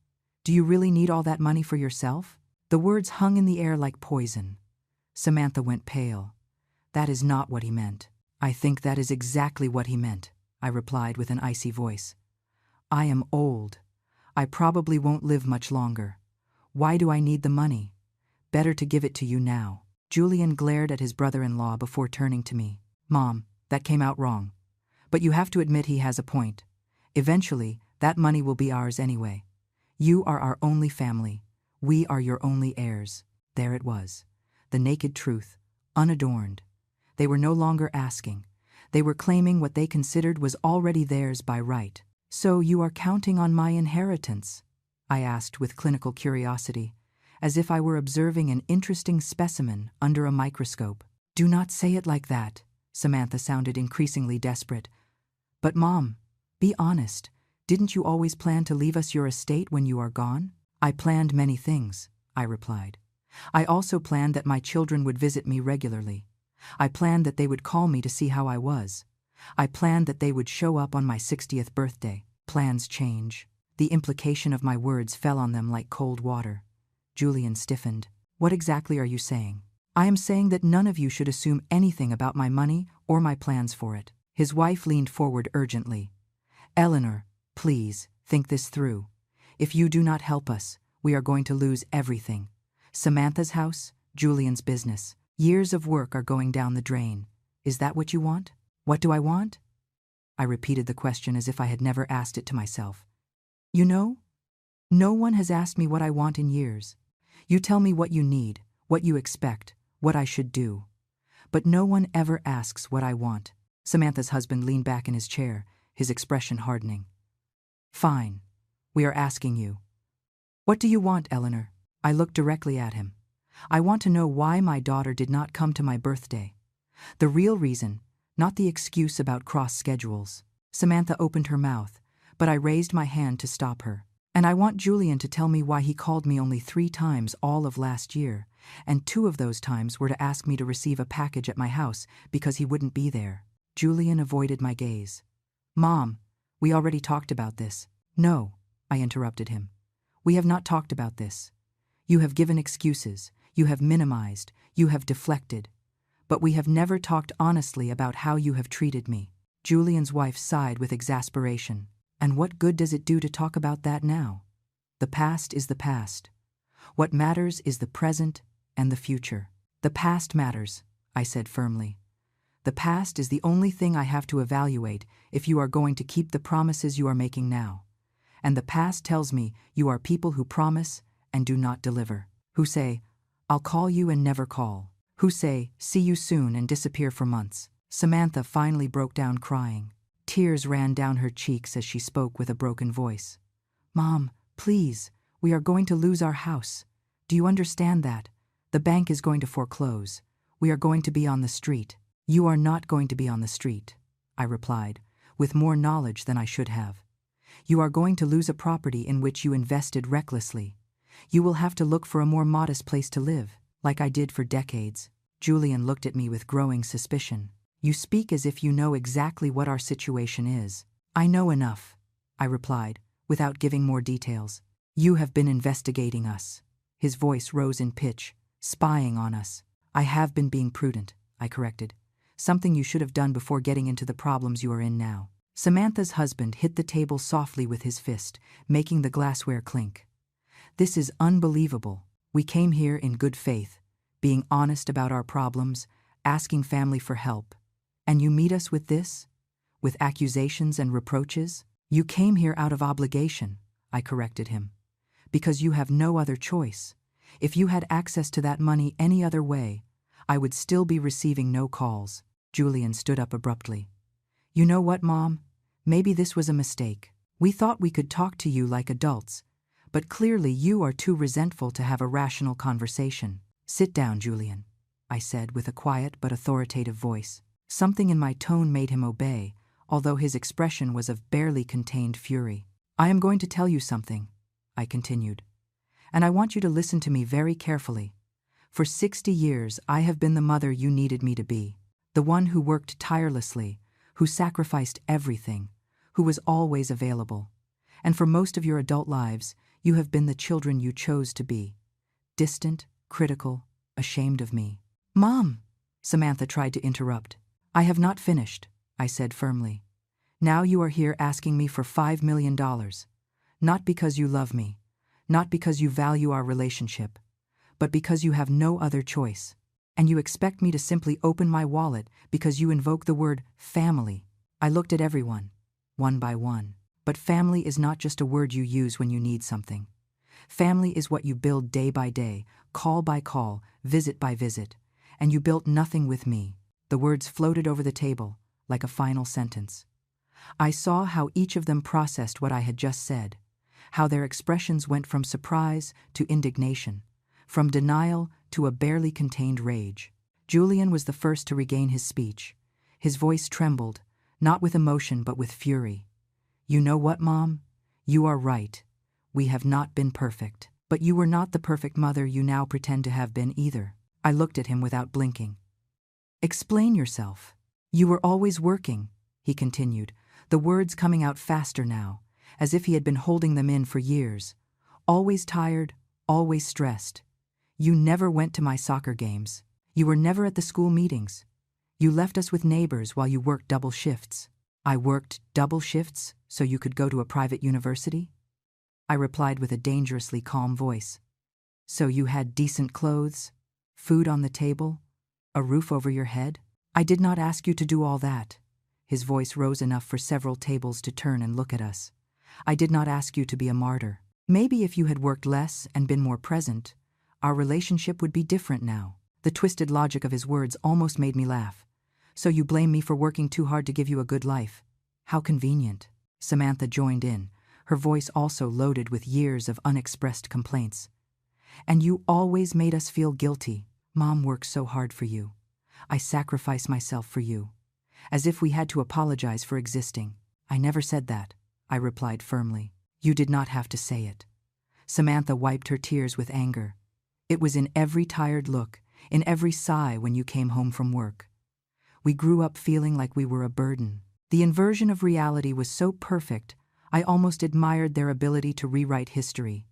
Do you really need all that money for yourself? The words hung in the air like poison. Samantha went pale. That is not what he meant. I think that is exactly what he meant, I replied with an icy voice. I am old. I probably won't live much longer. Why do I need the money? Better to give it to you now. Julian glared at his brother-in-law before turning to me. Mom, that came out wrong. But you have to admit he has a point. Eventually, that money will be ours anyway. You are our only family. We are your only heirs. There it was. The naked truth, unadorned. They were no longer asking. They were claiming what they considered was already theirs by right. So you are counting on my inheritance? I asked with clinical curiosity, as if I were observing an interesting specimen under a microscope. Do not say it like that, Samantha sounded increasingly desperate. But Mom, be honest. Didn't you always plan to leave us your estate when you are gone? I planned many things, I replied. I also planned that my children would visit me regularly. I planned that they would call me to see how I was. I planned that they would show up on my 60th birthday. Plans change. The implication of my words fell on them like cold water. Julian stiffened. What exactly are you saying? I am saying that none of you should assume anything about my money or my plans for it. His wife leaned forward urgently. Eleanor, please, think this through. If you do not help us, we are going to lose everything. Samantha's house, Julian's business. Years of work are going down the drain. Is that what you want? What do I want? I repeated the question as if I had never asked it to myself. You know, no one has asked me what I want in years. You tell me what you need, what you expect, what I should do. But no one ever asks what I want. Samantha's husband leaned back in his chair, his expression hardening. Fine. We are asking you. What do you want, Eleanor? I looked directly at him. I want to know why my daughter did not come to my birthday. The real reason, not the excuse about cross schedules. Samantha opened her mouth, but I raised my hand to stop her. And I want Julian to tell me why he called me only 3 times all of last year, and 2 of those times were to ask me to receive a package at my house because he wouldn't be there. Julian avoided my gaze. Mom, we already talked about this. No, I interrupted him. We have not talked about this. You have given excuses, you have minimized, you have deflected. But we have never talked honestly about how you have treated me. Julian's wife sighed with exasperation. And what good does it do to talk about that now? The past is the past. What matters is the present and the future. The past matters, I said firmly. The past is the only thing I have to evaluate if you are going to keep the promises you are making now. And the past tells me you are people who promise and do not deliver. Who say, I'll call you and never call. Who say, see you soon and disappear for months. Samantha finally broke down crying. Tears ran down her cheeks as she spoke with a broken voice. Mom, please, we are going to lose our house. Do you understand that? The bank is going to foreclose. We are going to be on the street. You are not going to be on the street, I replied, with more knowledge than I should have. You are going to lose a property in which you invested recklessly. You will have to look for a more modest place to live, like I did for decades. Julian looked at me with growing suspicion. You speak as if you know exactly what our situation is. I know enough, I replied, without giving more details. You have been investigating us. His voice rose in pitch, spying on us. I have been being prudent, I corrected. Something you should have done before getting into the problems you are in now. Samantha's husband hit the table softly with his fist, making the glassware clink. This is unbelievable. We came here in good faith, being honest about our problems, asking family for help. And you meet us with this? With accusations and reproaches? You came here out of obligation, I corrected him. Because you have no other choice. If you had access to that money any other way, I would still be receiving no calls. Julian stood up abruptly. You know what, Mom? Maybe this was a mistake. We thought we could talk to you like adults, but clearly you are too resentful to have a rational conversation. Sit down, Julian, I said with a quiet but authoritative voice. Something in my tone made him obey, although his expression was of barely contained fury. I am going to tell you something, I continued, and I want you to listen to me very carefully. For 60 years I have been the mother you needed me to be, the one who worked tirelessly, who sacrificed everything, who was always available. And for most of your adult lives, you have been the children you chose to be. Distant, critical, ashamed of me. Mom, Samantha tried to interrupt. I have not finished, I said firmly. Now you are here asking me for $5 million. Not because you love me, not because you value our relationship, but because you have no other choice. And you expect me to simply open my wallet because you invoke the word family. I looked at everyone, one by one. But family is not just a word you use when you need something. Family is what you build day by day, call by call, visit by visit. And you built nothing with me. The words floated over the table, like a final sentence. I saw how each of them processed what I had just said, how their expressions went from surprise to indignation, from denial to a barely contained rage. Julian was the first to regain his speech. His voice trembled, not with emotion but with fury. You know what, Mom? You are right. We have not been perfect. But you were not the perfect mother you now pretend to have been either. I looked at him without blinking. Explain yourself. You were always working, he continued, the words coming out faster now, as if he had been holding them in for years. Always tired, always stressed. You never went to my soccer games. You were never at the school meetings. You left us with neighbors while you worked double shifts. I worked double shifts so you could go to a private university? I replied with a dangerously calm voice. So you had decent clothes, food on the table, a roof over your head? I did not ask you to do all that. His voice rose enough for several tables to turn and look at us. I did not ask you to be a martyr. Maybe if you had worked less and been more present, our relationship would be different now. The twisted logic of his words almost made me laugh. So you blame me for working too hard to give you a good life. How convenient. Samantha joined in, her voice also loaded with years of unexpressed complaints. And you always made us feel guilty. Mom worked so hard for you. I sacrificed myself for you. As if we had to apologize for existing. I never said that, I replied firmly. You did not have to say it. Samantha wiped her tears with anger. It was in every tired look, in every sigh when you came home from work. We grew up feeling like we were a burden. The inversion of reality was so perfect, I almost admired their ability to rewrite history.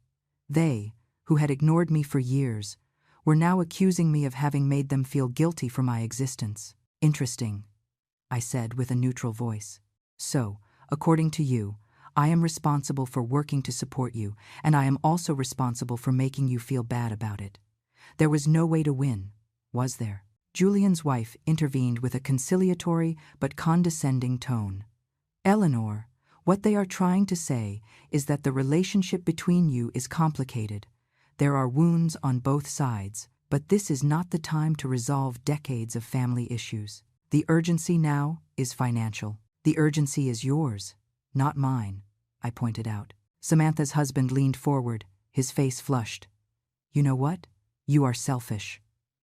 They, who had ignored me for years, were now accusing me of having made them feel guilty for my existence. Interesting, I said with a neutral voice. So, according to you, I am responsible for working to support you, and I am also responsible for making you feel bad about it. There was no way to win, was there? Julian's wife intervened with a conciliatory but condescending tone. Eleanor, what they are trying to say is that the relationship between you is complicated. There are wounds on both sides, but this is not the time to resolve decades of family issues. The urgency now is financial. The urgency is yours, not mine, I pointed out. Samantha's husband leaned forward, his face flushed. You know what? You are selfish.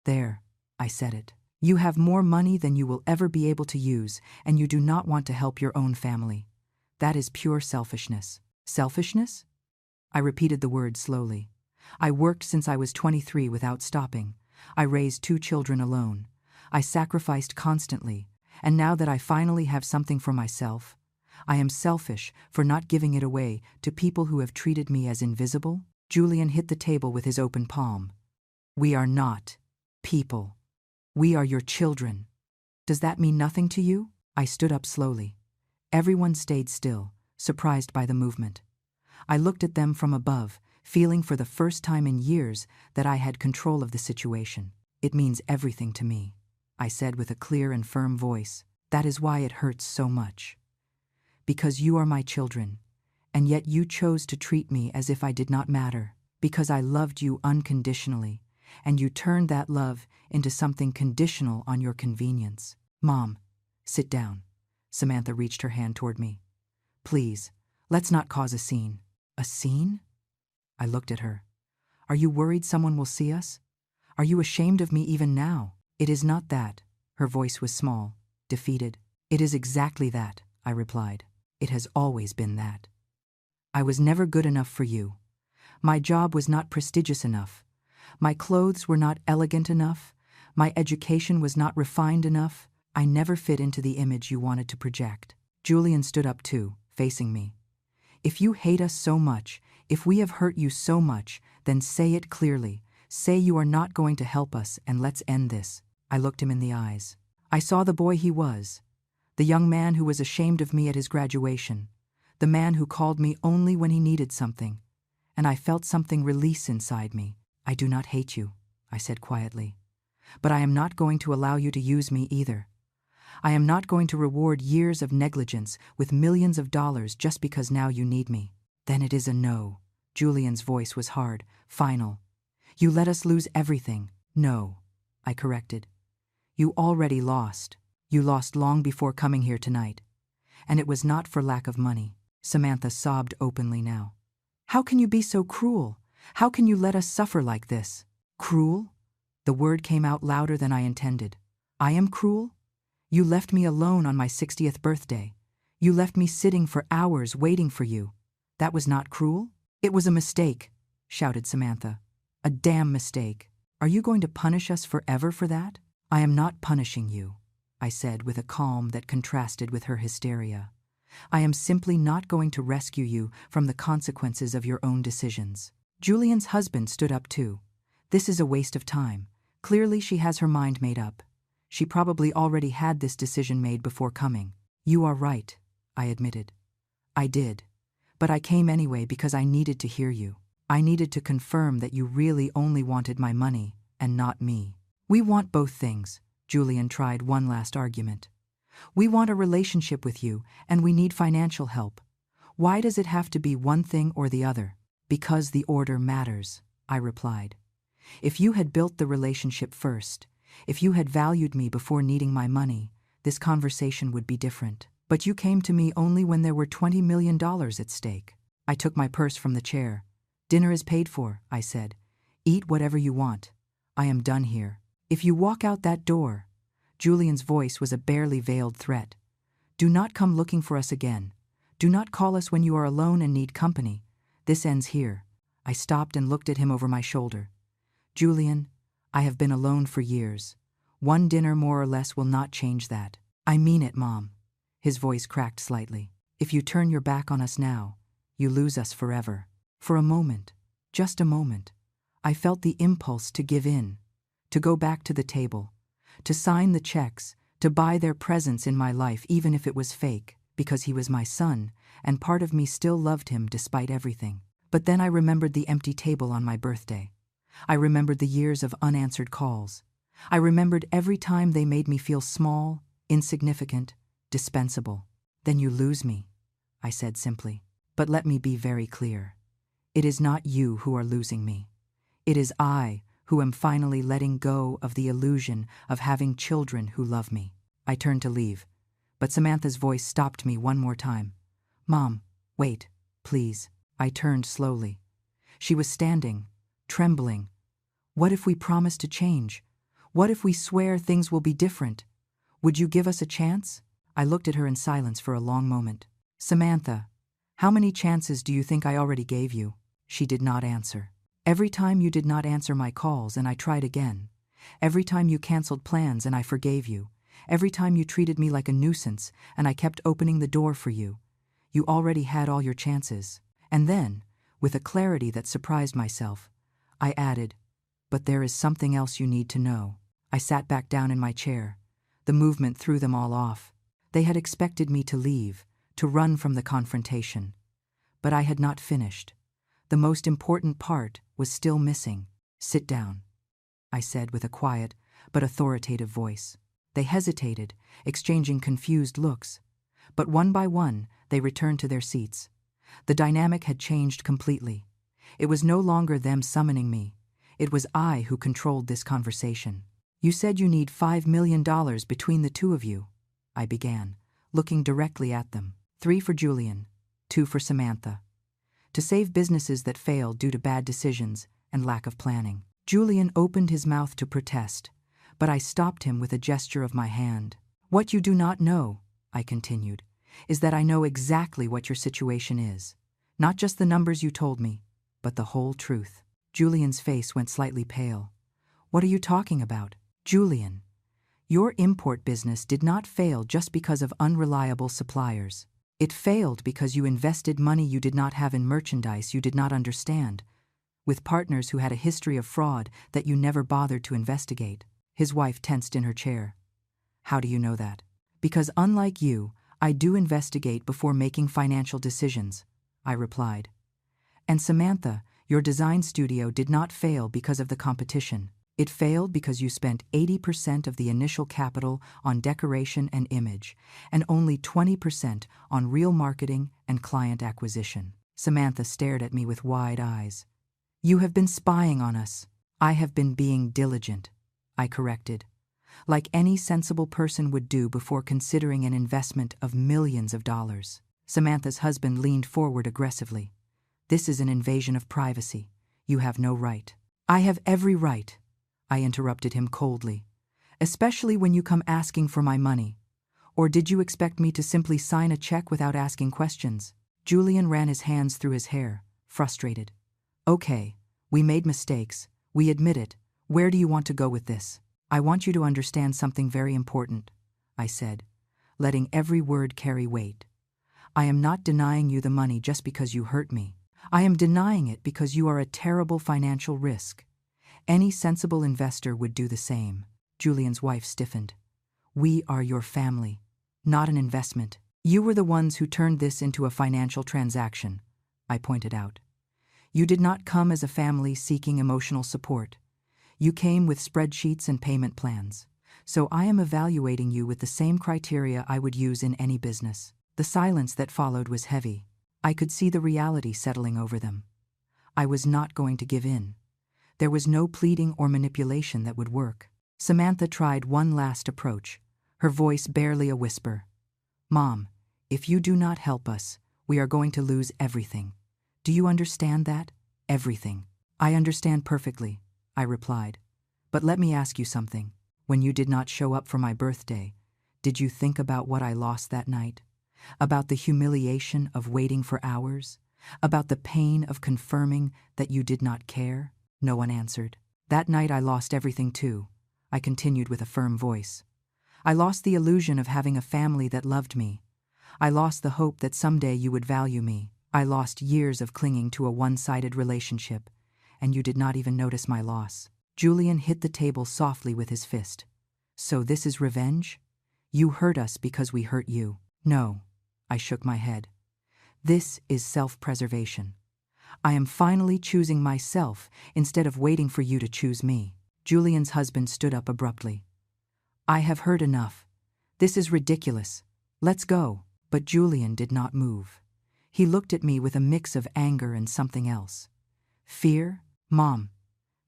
There, I said it. You have more money than you will ever be able to use, and you do not want to help your own family. That is pure selfishness. Selfishness? I repeated the word slowly. I worked since I was 23 without stopping. I raised 2 children alone. I sacrificed constantly, and now that I finally have something for myself, I am selfish for not giving it away to people who have treated me as invisible. Julian hit the table with his open palm. We are not people. We are your children. Does that mean nothing to you? I stood up slowly. Everyone stayed still, surprised by the movement. I looked at them from above, feeling for the first time in years that I had control of the situation. It means everything to me, I said with a clear and firm voice. That is why it hurts so much. Because you are my children, and yet you chose to treat me as if I did not matter. Because I loved you unconditionally, and you turned that love into something conditional on your convenience. Mom, sit down. Samantha reached her hand toward me. Please, let's not cause a scene. A scene? I looked at her. Are you worried someone will see us? Are you ashamed of me even now? It is not that. Her voice was small, defeated. It is exactly that, I replied. It has always been that. I was never good enough for you. My job was not prestigious enough. My clothes were not elegant enough. My education was not refined enough. I never fit into the image you wanted to project. Julian stood up too, facing me. If you hate us so much, if we have hurt you so much, then say it clearly. Say you are not going to help us, and let's end this. I looked him in the eyes. I saw the boy he was. The young man who was ashamed of me at his graduation. The man who called me only when he needed something. And I felt something release inside me. I do not hate you, I said quietly. But I am not going to allow you to use me either. I am not going to reward years of negligence with millions of dollars just because now you need me. Then it is a no. Julian's voice was hard, final. You let us lose everything. No, I corrected. You already lost. You lost long before coming here tonight. And it was not for lack of money. Samantha sobbed openly now. How can you be so cruel? How can you let us suffer like this? Cruel? The word came out louder than I intended. I am cruel? You left me alone on my 60th birthday. You left me sitting for hours waiting for you. That was not cruel? It was a mistake, shouted Samantha. A damn mistake. Are you going to punish us forever for that? I am not punishing you, I said with a calm that contrasted with her hysteria. I am simply not going to rescue you from the consequences of your own decisions. Julian's husband stood up too. This is a waste of time. Clearly she has her mind made up. She probably already had this decision made before coming. You are right, I admitted. I did. But I came anyway because I needed to hear you. I needed to confirm that you really only wanted my money and not me. We want both things, Julian tried one last argument. We want a relationship with you, and we need financial help. Why does it have to be one thing or the other? Because the order matters, I replied. If you had built the relationship first, if you had valued me before needing my money, this conversation would be different. But you came to me only when there were $20 million at stake. I took my purse from the chair. Dinner is paid for, I said. Eat whatever you want. I am done here. If you walk out that door, Julian's voice was a barely veiled threat. Do not come looking for us again. Do not call us when you are alone and need company. This ends here. I stopped and looked at him over my shoulder. Julian, I have been alone for years. One dinner more or less will not change that. I mean it, Mom. His voice cracked slightly. If you turn your back on us now, you lose us forever. For a moment, just a moment, I felt the impulse to give in, to go back to the table, to sign the checks, to buy their presence in my life even if it was fake, because he was my son, and part of me still loved him despite everything. But then I remembered the empty table on my birthday. I remembered the years of unanswered calls. I remembered every time they made me feel small, insignificant, dispensable. Then you lose me, I said simply. But let me be very clear. It is not you who are losing me. It is I who am finally letting go of the illusion of having children who love me. I turned to leave, but Samantha's voice stopped me one more time. Mom, wait, please. I turned slowly. She was standing, trembling. What if we promise to change? What if we swear things will be different? Would you give us a chance? I looked at her in silence for a long moment. Samantha, how many chances do you think I already gave you? She did not answer. Every time you did not answer my calls and I tried again. Every time you canceled plans and I forgave you. Every time you treated me like a nuisance and I kept opening the door for you. You already had all your chances. And then, with a clarity that surprised myself, I added, but there is something else you need to know. I sat back down in my chair. The movement threw them all off. They had expected me to leave, to run from the confrontation. But I had not finished. The most important part was still missing. Sit down, I said with a quiet but authoritative voice. They hesitated, exchanging confused looks. But one by one, they returned to their seats. The dynamic had changed completely. It was no longer them summoning me. It was I who controlled this conversation. You said you need $5 million between the two of you, I began, looking directly at them. 3 for Julian, 2 for Samantha. To save businesses that failed due to bad decisions and lack of planning. Julian opened his mouth to protest, but I stopped him with a gesture of my hand. What you do not know, I continued, is that I know exactly what your situation is. Not just the numbers you told me, but the whole truth. Julian's face went slightly pale. What are you talking about? Julian, your import business did not fail just because of unreliable suppliers. It failed because you invested money you did not have in merchandise you did not understand, with partners who had a history of fraud that you never bothered to investigate. His wife tensed in her chair. How do you know that? Because unlike you, I do investigate before making financial decisions, I replied. And Samantha, your design studio did not fail because of the competition. It failed because you spent 80% of the initial capital on decoration and image, and only 20% on real marketing and client acquisition. Samantha stared at me with wide eyes. You have been spying on us. I have been being diligent, I corrected, like any sensible person would do before considering an investment of millions of dollars. Samantha's husband leaned forward aggressively. This is an invasion of privacy. You have no right. I have every right, I interrupted him coldly, especially when you come asking for my money. Or did you expect me to simply sign a check without asking questions? Julian ran his hands through his hair, frustrated. Okay, we made mistakes. We admit it. Where do you want to go with this? I want you to understand something very important, I said, letting every word carry weight. I am not denying you the money just because you hurt me. I am denying it because you are a terrible financial risk. Any sensible investor would do the same. Julian's wife stiffened. We are your family, not an investment. You were the ones who turned this into a financial transaction, I pointed out. You did not come as a family seeking emotional support. You came with spreadsheets and payment plans. So I am evaluating you with the same criteria I would use in any business. The silence that followed was heavy. I could see the reality settling over them. I was not going to give in. There was no pleading or manipulation that would work. Samantha tried one last approach, her voice barely a whisper. Mom, if you do not help us, we are going to lose everything. Do you understand that? Everything. I understand perfectly, I replied. But let me ask you something. When you did not show up for my birthday, did you think about what I lost that night? About the humiliation of waiting for hours? About the pain of confirming that you did not care? No one answered. That night I lost everything too, I continued with a firm voice. I lost the illusion of having a family that loved me. I lost the hope that someday you would value me. I lost years of clinging to a one-sided relationship, and you did not even notice my loss. Julian hit the table softly with his fist. So this is revenge? You hurt us because we hurt you. No, I shook my head. This is self-preservation. I am finally choosing myself instead of waiting for you to choose me. Julian's husband stood up abruptly. I have heard enough. This is ridiculous. Let's go. But Julian did not move. He looked at me with a mix of anger and something else. Fear? Mom,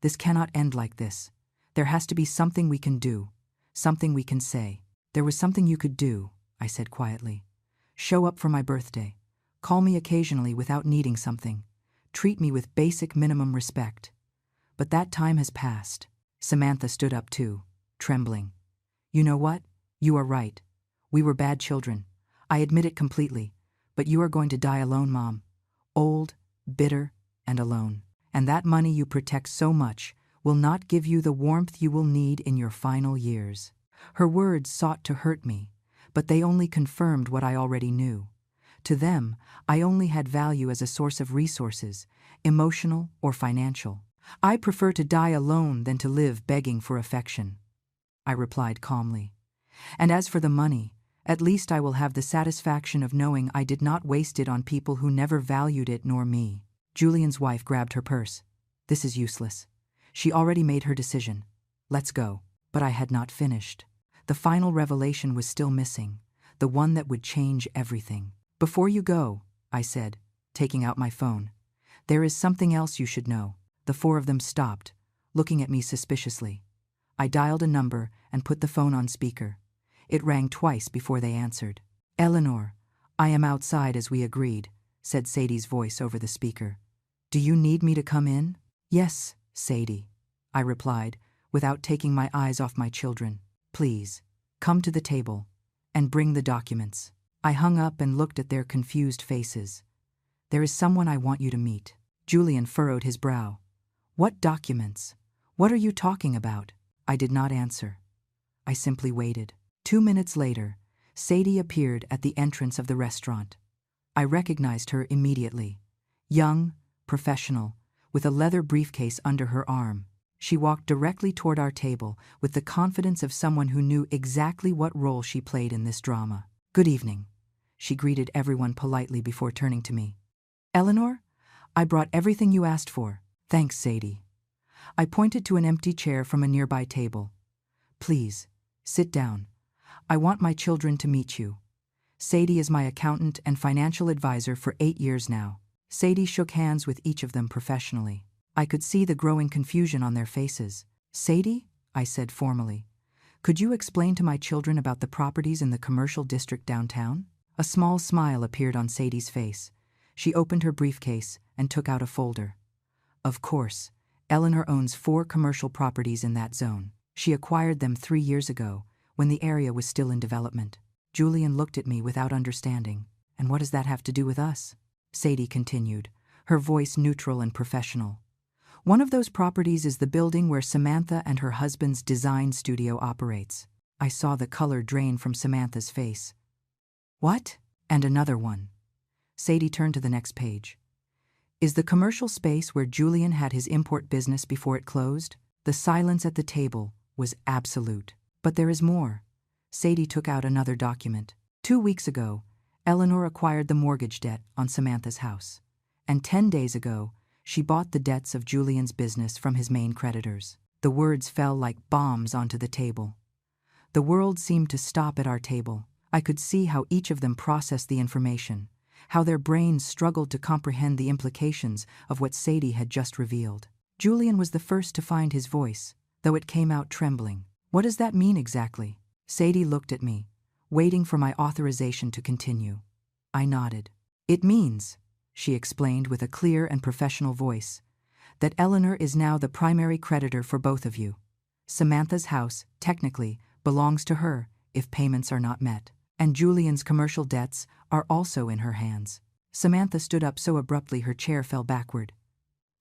this cannot end like this. There has to be something we can do, something we can say. There was something you could do, I said quietly. Show up for my birthday. Call me occasionally without needing something. Treat me with basic minimum respect. But that time has passed. Samantha stood up too, trembling. You know what? You are right. We were bad children. I admit it completely. But you are going to die alone, Mom. Old, bitter, and alone. And that money you protect so much will not give you the warmth you will need in your final years. Her words sought to hurt me, but they only confirmed what I already knew. To them, I only had value as a source of resources, emotional or financial. I prefer to die alone than to live begging for affection, I replied calmly. And as for the money, at least I will have the satisfaction of knowing I did not waste it on people who never valued it nor me. Julian's wife grabbed her purse. This is useless. She already made her decision. Let's go. But I had not finished. The final revelation was still missing, the one that would change everything. Before you go, I said, taking out my phone, there is something else you should know. The four of them stopped, looking at me suspiciously. I dialed a number and put the phone on speaker. It rang twice before they answered. Eleanor, I am outside as we agreed, said Sadie's voice over the speaker. Do you need me to come in? Yes, Sadie, I replied, without taking my eyes off my children. Please, come to the table and bring the documents. I hung up and looked at their confused faces. There is someone I want you to meet. Julian furrowed his brow. What documents? What are you talking about? I did not answer. I simply waited. 2 minutes later, Sadie appeared at the entrance of the restaurant. I recognized her immediately. Young, professional, with a leather briefcase under her arm. She walked directly toward our table with the confidence of someone who knew exactly what role she played in this drama. Good evening. She greeted everyone politely before turning to me. Eleanor, I brought everything you asked for. Thanks, Sadie. I pointed to an empty chair from a nearby table. Please, sit down. I want my children to meet you. Sadie is my accountant and financial advisor for 8 years now. Sadie shook hands with each of them professionally. I could see the growing confusion on their faces. Sadie, I said formally, could you explain to my children about the properties in the commercial district downtown? A small smile appeared on Sadie's face. She opened her briefcase and took out a folder. Of course, Eleanor owns 4 commercial properties in that zone. She acquired them 3 years ago, when the area was still in development. Julian looked at me without understanding. And what does that have to do with us? Sadie continued, her voice neutral and professional. One of those properties is the building where Samantha and her husband's design studio operates. I saw the color drain from Samantha's face. What? And another one. Sadie turned to the next page. Is the commercial space where Julian had his import business before it closed? The silence at the table was absolute. But there is more. Sadie took out another document. 2 weeks ago, Eleanor acquired the mortgage debt on Samantha's house. And 10 days ago, she bought the debts of Julian's business from his main creditors. The words fell like bombs onto the table. The world seemed to stop at our table. I could see how each of them processed the information, how their brains struggled to comprehend the implications of what Sadie had just revealed. Julian was the first to find his voice, though it came out trembling. What does that mean exactly? Sadie looked at me, waiting for my authorization to continue. I nodded. It means, she explained with a clear and professional voice, that Eleanor is now the primary creditor for both of you. Samantha's house, technically, belongs to her if payments are not met. And Julian's commercial debts are also in her hands. Samantha stood up so abruptly her chair fell backward.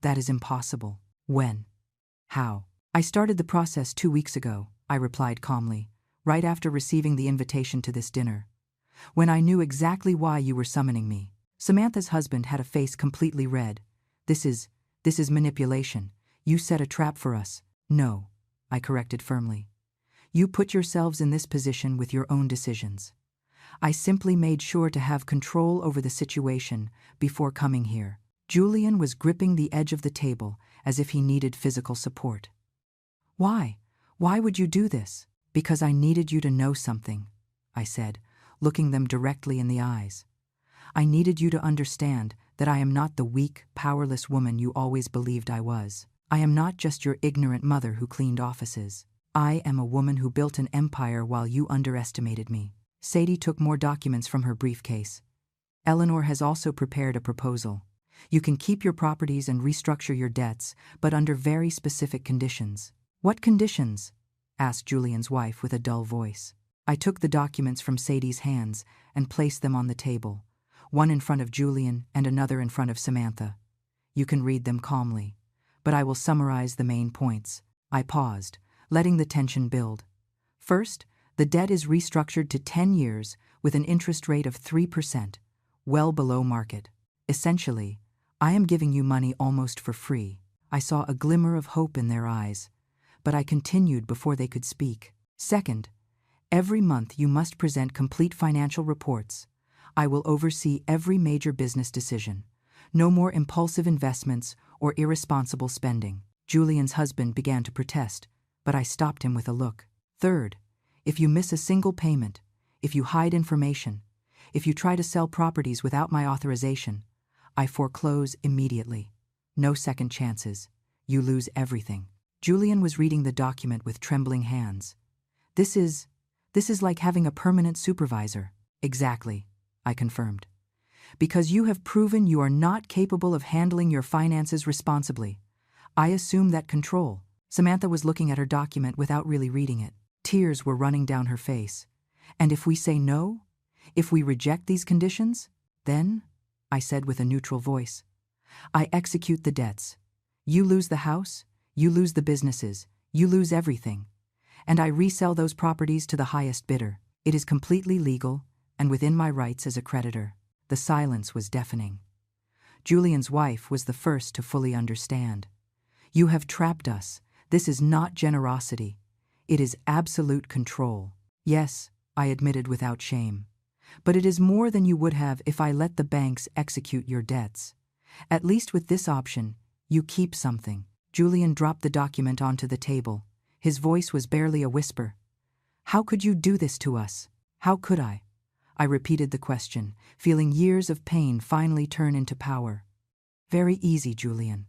That is impossible. When? How? I started the process 2 weeks ago, I replied calmly, right after receiving the invitation to this dinner. When I knew exactly why you were summoning me. Samantha's husband had a face completely red. This is manipulation. You set a trap for us. No, I corrected firmly. You put yourselves in this position with your own decisions. I simply made sure to have control over the situation before coming here. Julian was gripping the edge of the table as if he needed physical support. Why? Why would you do this? Because I needed you to know something, I said, looking them directly in the eyes. I needed you to understand that I am not the weak, powerless woman you always believed I was. I am not just your ignorant mother who cleaned offices. I am a woman who built an empire while you underestimated me. Sadie took more documents from her briefcase. Eleanor has also prepared a proposal. You can keep your properties and restructure your debts, but under very specific conditions. What conditions? Asked Julian's wife with a dull voice. I took the documents from Sadie's hands and placed them on the table, one in front of Julian and another in front of Samantha. You can read them calmly, but I will summarize the main points. I paused, letting the tension build. First, the debt is restructured to 10 years with an interest rate of 3%, well below market. Essentially, I am giving you money almost for free. I saw a glimmer of hope in their eyes, but I continued before they could speak. Second, every month you must present complete financial reports. I will oversee every major business decision. No more impulsive investments or irresponsible spending. Julian's husband began to protest, but I stopped him with a look. Third, if you miss a single payment, if you hide information, if you try to sell properties without my authorization, I foreclose immediately. No second chances. You lose everything. Julian was reading the document with trembling hands. This is like having a permanent supervisor. Exactly, I confirmed. Because you have proven you are not capable of handling your finances responsibly. I assume that control. Samantha was looking at her document without really reading it. Tears were running down her face. And if we say no? If we reject these conditions? Then, I said with a neutral voice, I execute the debts. You lose the house, you lose the businesses, you lose everything. And I resell those properties to the highest bidder. It is completely legal and within my rights as a creditor. The silence was deafening. Julian's wife was the first to fully understand. You have trapped us. This is not generosity. It is absolute control. Yes, I admitted without shame. But it is more than you would have if I let the banks execute your debts. At least with this option, you keep something. Julian dropped the document onto the table. His voice was barely a whisper. How could you do this to us? How could I? I repeated the question, feeling years of pain finally turn into power. Very easy, Julian.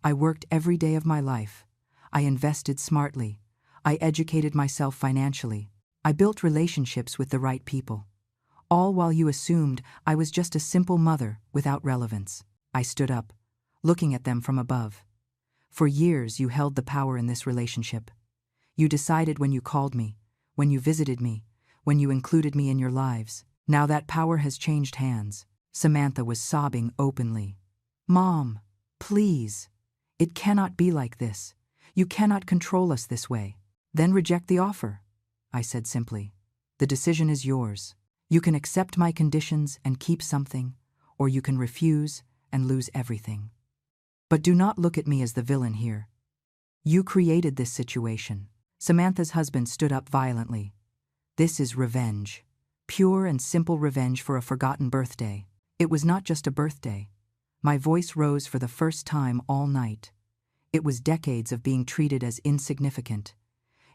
I worked every day of my life. I invested smartly. I educated myself financially. I built relationships with the right people. All while you assumed I was just a simple mother without relevance. I stood up, looking at them from above. For years you held the power in this relationship. You decided when you called me, when you visited me, when you included me in your lives. Now that power has changed hands. Samantha was sobbing openly. Mom, please. It cannot be like this. You cannot control us this way. Then reject the offer, I said simply. The decision is yours. You can accept my conditions and keep something, or you can refuse and lose everything. But do not look at me as the villain here. You created this situation. Samantha's husband stood up violently. This is revenge. Pure and simple revenge for a forgotten birthday. It was not just a birthday. My voice rose for the first time all night. It was decades of being treated as insignificant.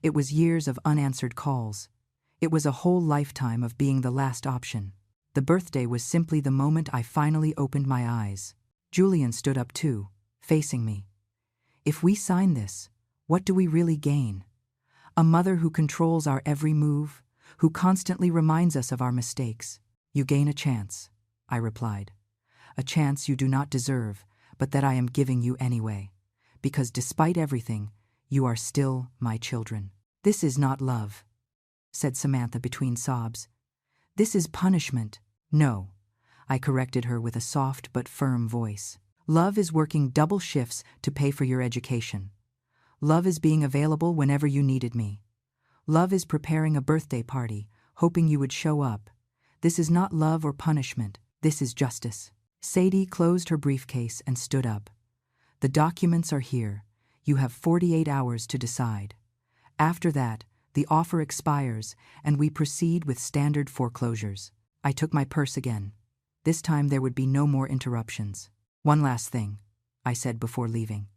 It was years of unanswered calls. It was a whole lifetime of being the last option. The birthday was simply the moment I finally opened my eyes. Julian stood up too, facing me. If we sign this, what do we really gain? A mother who controls our every move, who constantly reminds us of our mistakes. You gain a chance, I replied. A chance you do not deserve, but that I am giving you anyway. Because despite everything, you are still my children. This is not love, said Samantha between sobs. This is punishment. No, I corrected her with a soft but firm voice. Love is working double shifts to pay for your education. Love is being available whenever you needed me. Love is preparing a birthday party, hoping you would show up. This is not love or punishment. This is justice. Sadie closed her briefcase and stood up. The documents are here. You have 48 hours to decide. After that, the offer expires and we proceed with standard foreclosures. I took my purse again. This time there would be no more interruptions. One last thing, I said before leaving.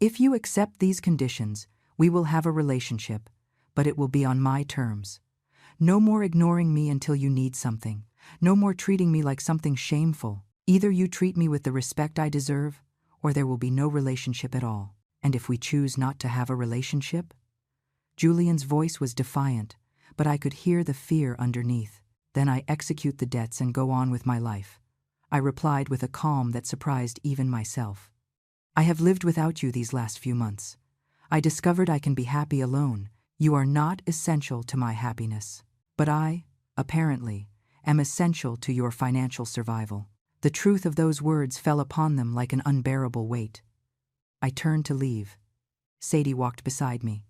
If you accept these conditions, we will have a relationship, but it will be on my terms. No more ignoring me until you need something. No more treating me like something shameful. Either you treat me with the respect I deserve, or there will be no relationship at all. And if we choose not to have a relationship? Julian's voice was defiant, but I could hear the fear underneath. Then I execute the debts and go on with my life. I replied with a calm that surprised even myself. I have lived without you these last few months. I discovered I can be happy alone. You are not essential to my happiness. But I, apparently, am essential to your financial survival. The truth of those words fell upon them like an unbearable weight. I turned to leave. Sadie walked beside me.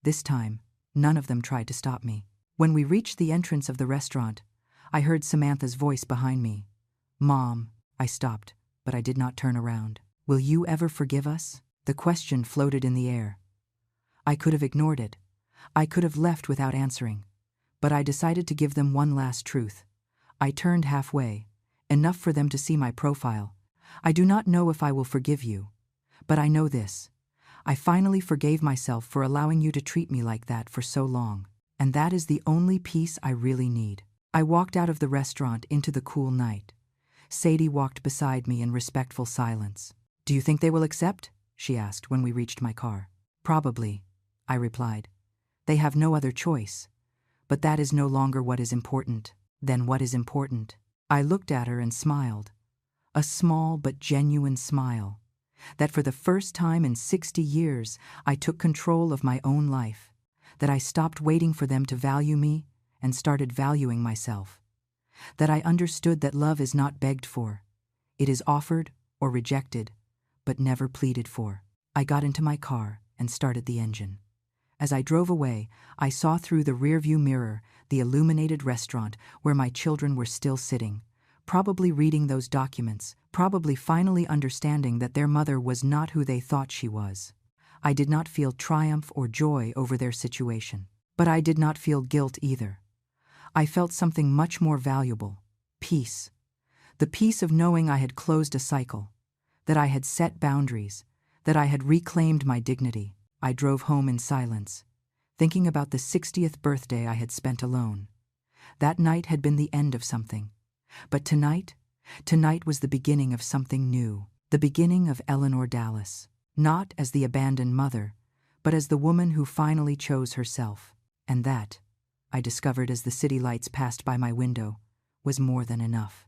This time, none of them tried to stop me. When we reached the entrance of the restaurant, I heard Samantha's voice behind me. Mom, I stopped, but I did not turn around. Will you ever forgive us? The question floated in the air. I could have ignored it. I could have left without answering. But I decided to give them one last truth. I turned halfway, enough for them to see my profile. I do not know if I will forgive you, but I know this. I finally forgave myself for allowing you to treat me like that for so long. And that is the only peace I really need. I walked out of the restaurant into the cool night. Sadie walked beside me in respectful silence. Do you think they will accept? She asked when we reached my car. Probably, I replied. They have no other choice. But that is no longer what is important. Then what is important? I looked at her and smiled. A small but genuine smile. That for the first time in 60 years, I took control of my own life. That I stopped waiting for them to value me and started valuing myself. That I understood that love is not begged for. It is offered or rejected, but never pleaded for. I got into my car and started the engine. As I drove away, I saw through the rearview mirror the illuminated restaurant where my children were still sitting, probably reading those documents, probably finally understanding that their mother was not who they thought she was. I did not feel triumph or joy over their situation, but I did not feel guilt either. I felt something much more valuable, peace. The peace of knowing I had closed a cycle, that I had set boundaries, that I had reclaimed my dignity. I drove home in silence, thinking about the 60th birthday I had spent alone. That night had been the end of something. But tonight was the beginning of something new, the beginning of Eleanor Dallas. Not as the abandoned mother, but as the woman who finally chose herself. And that, I discovered as the city lights passed by my window, was more than enough.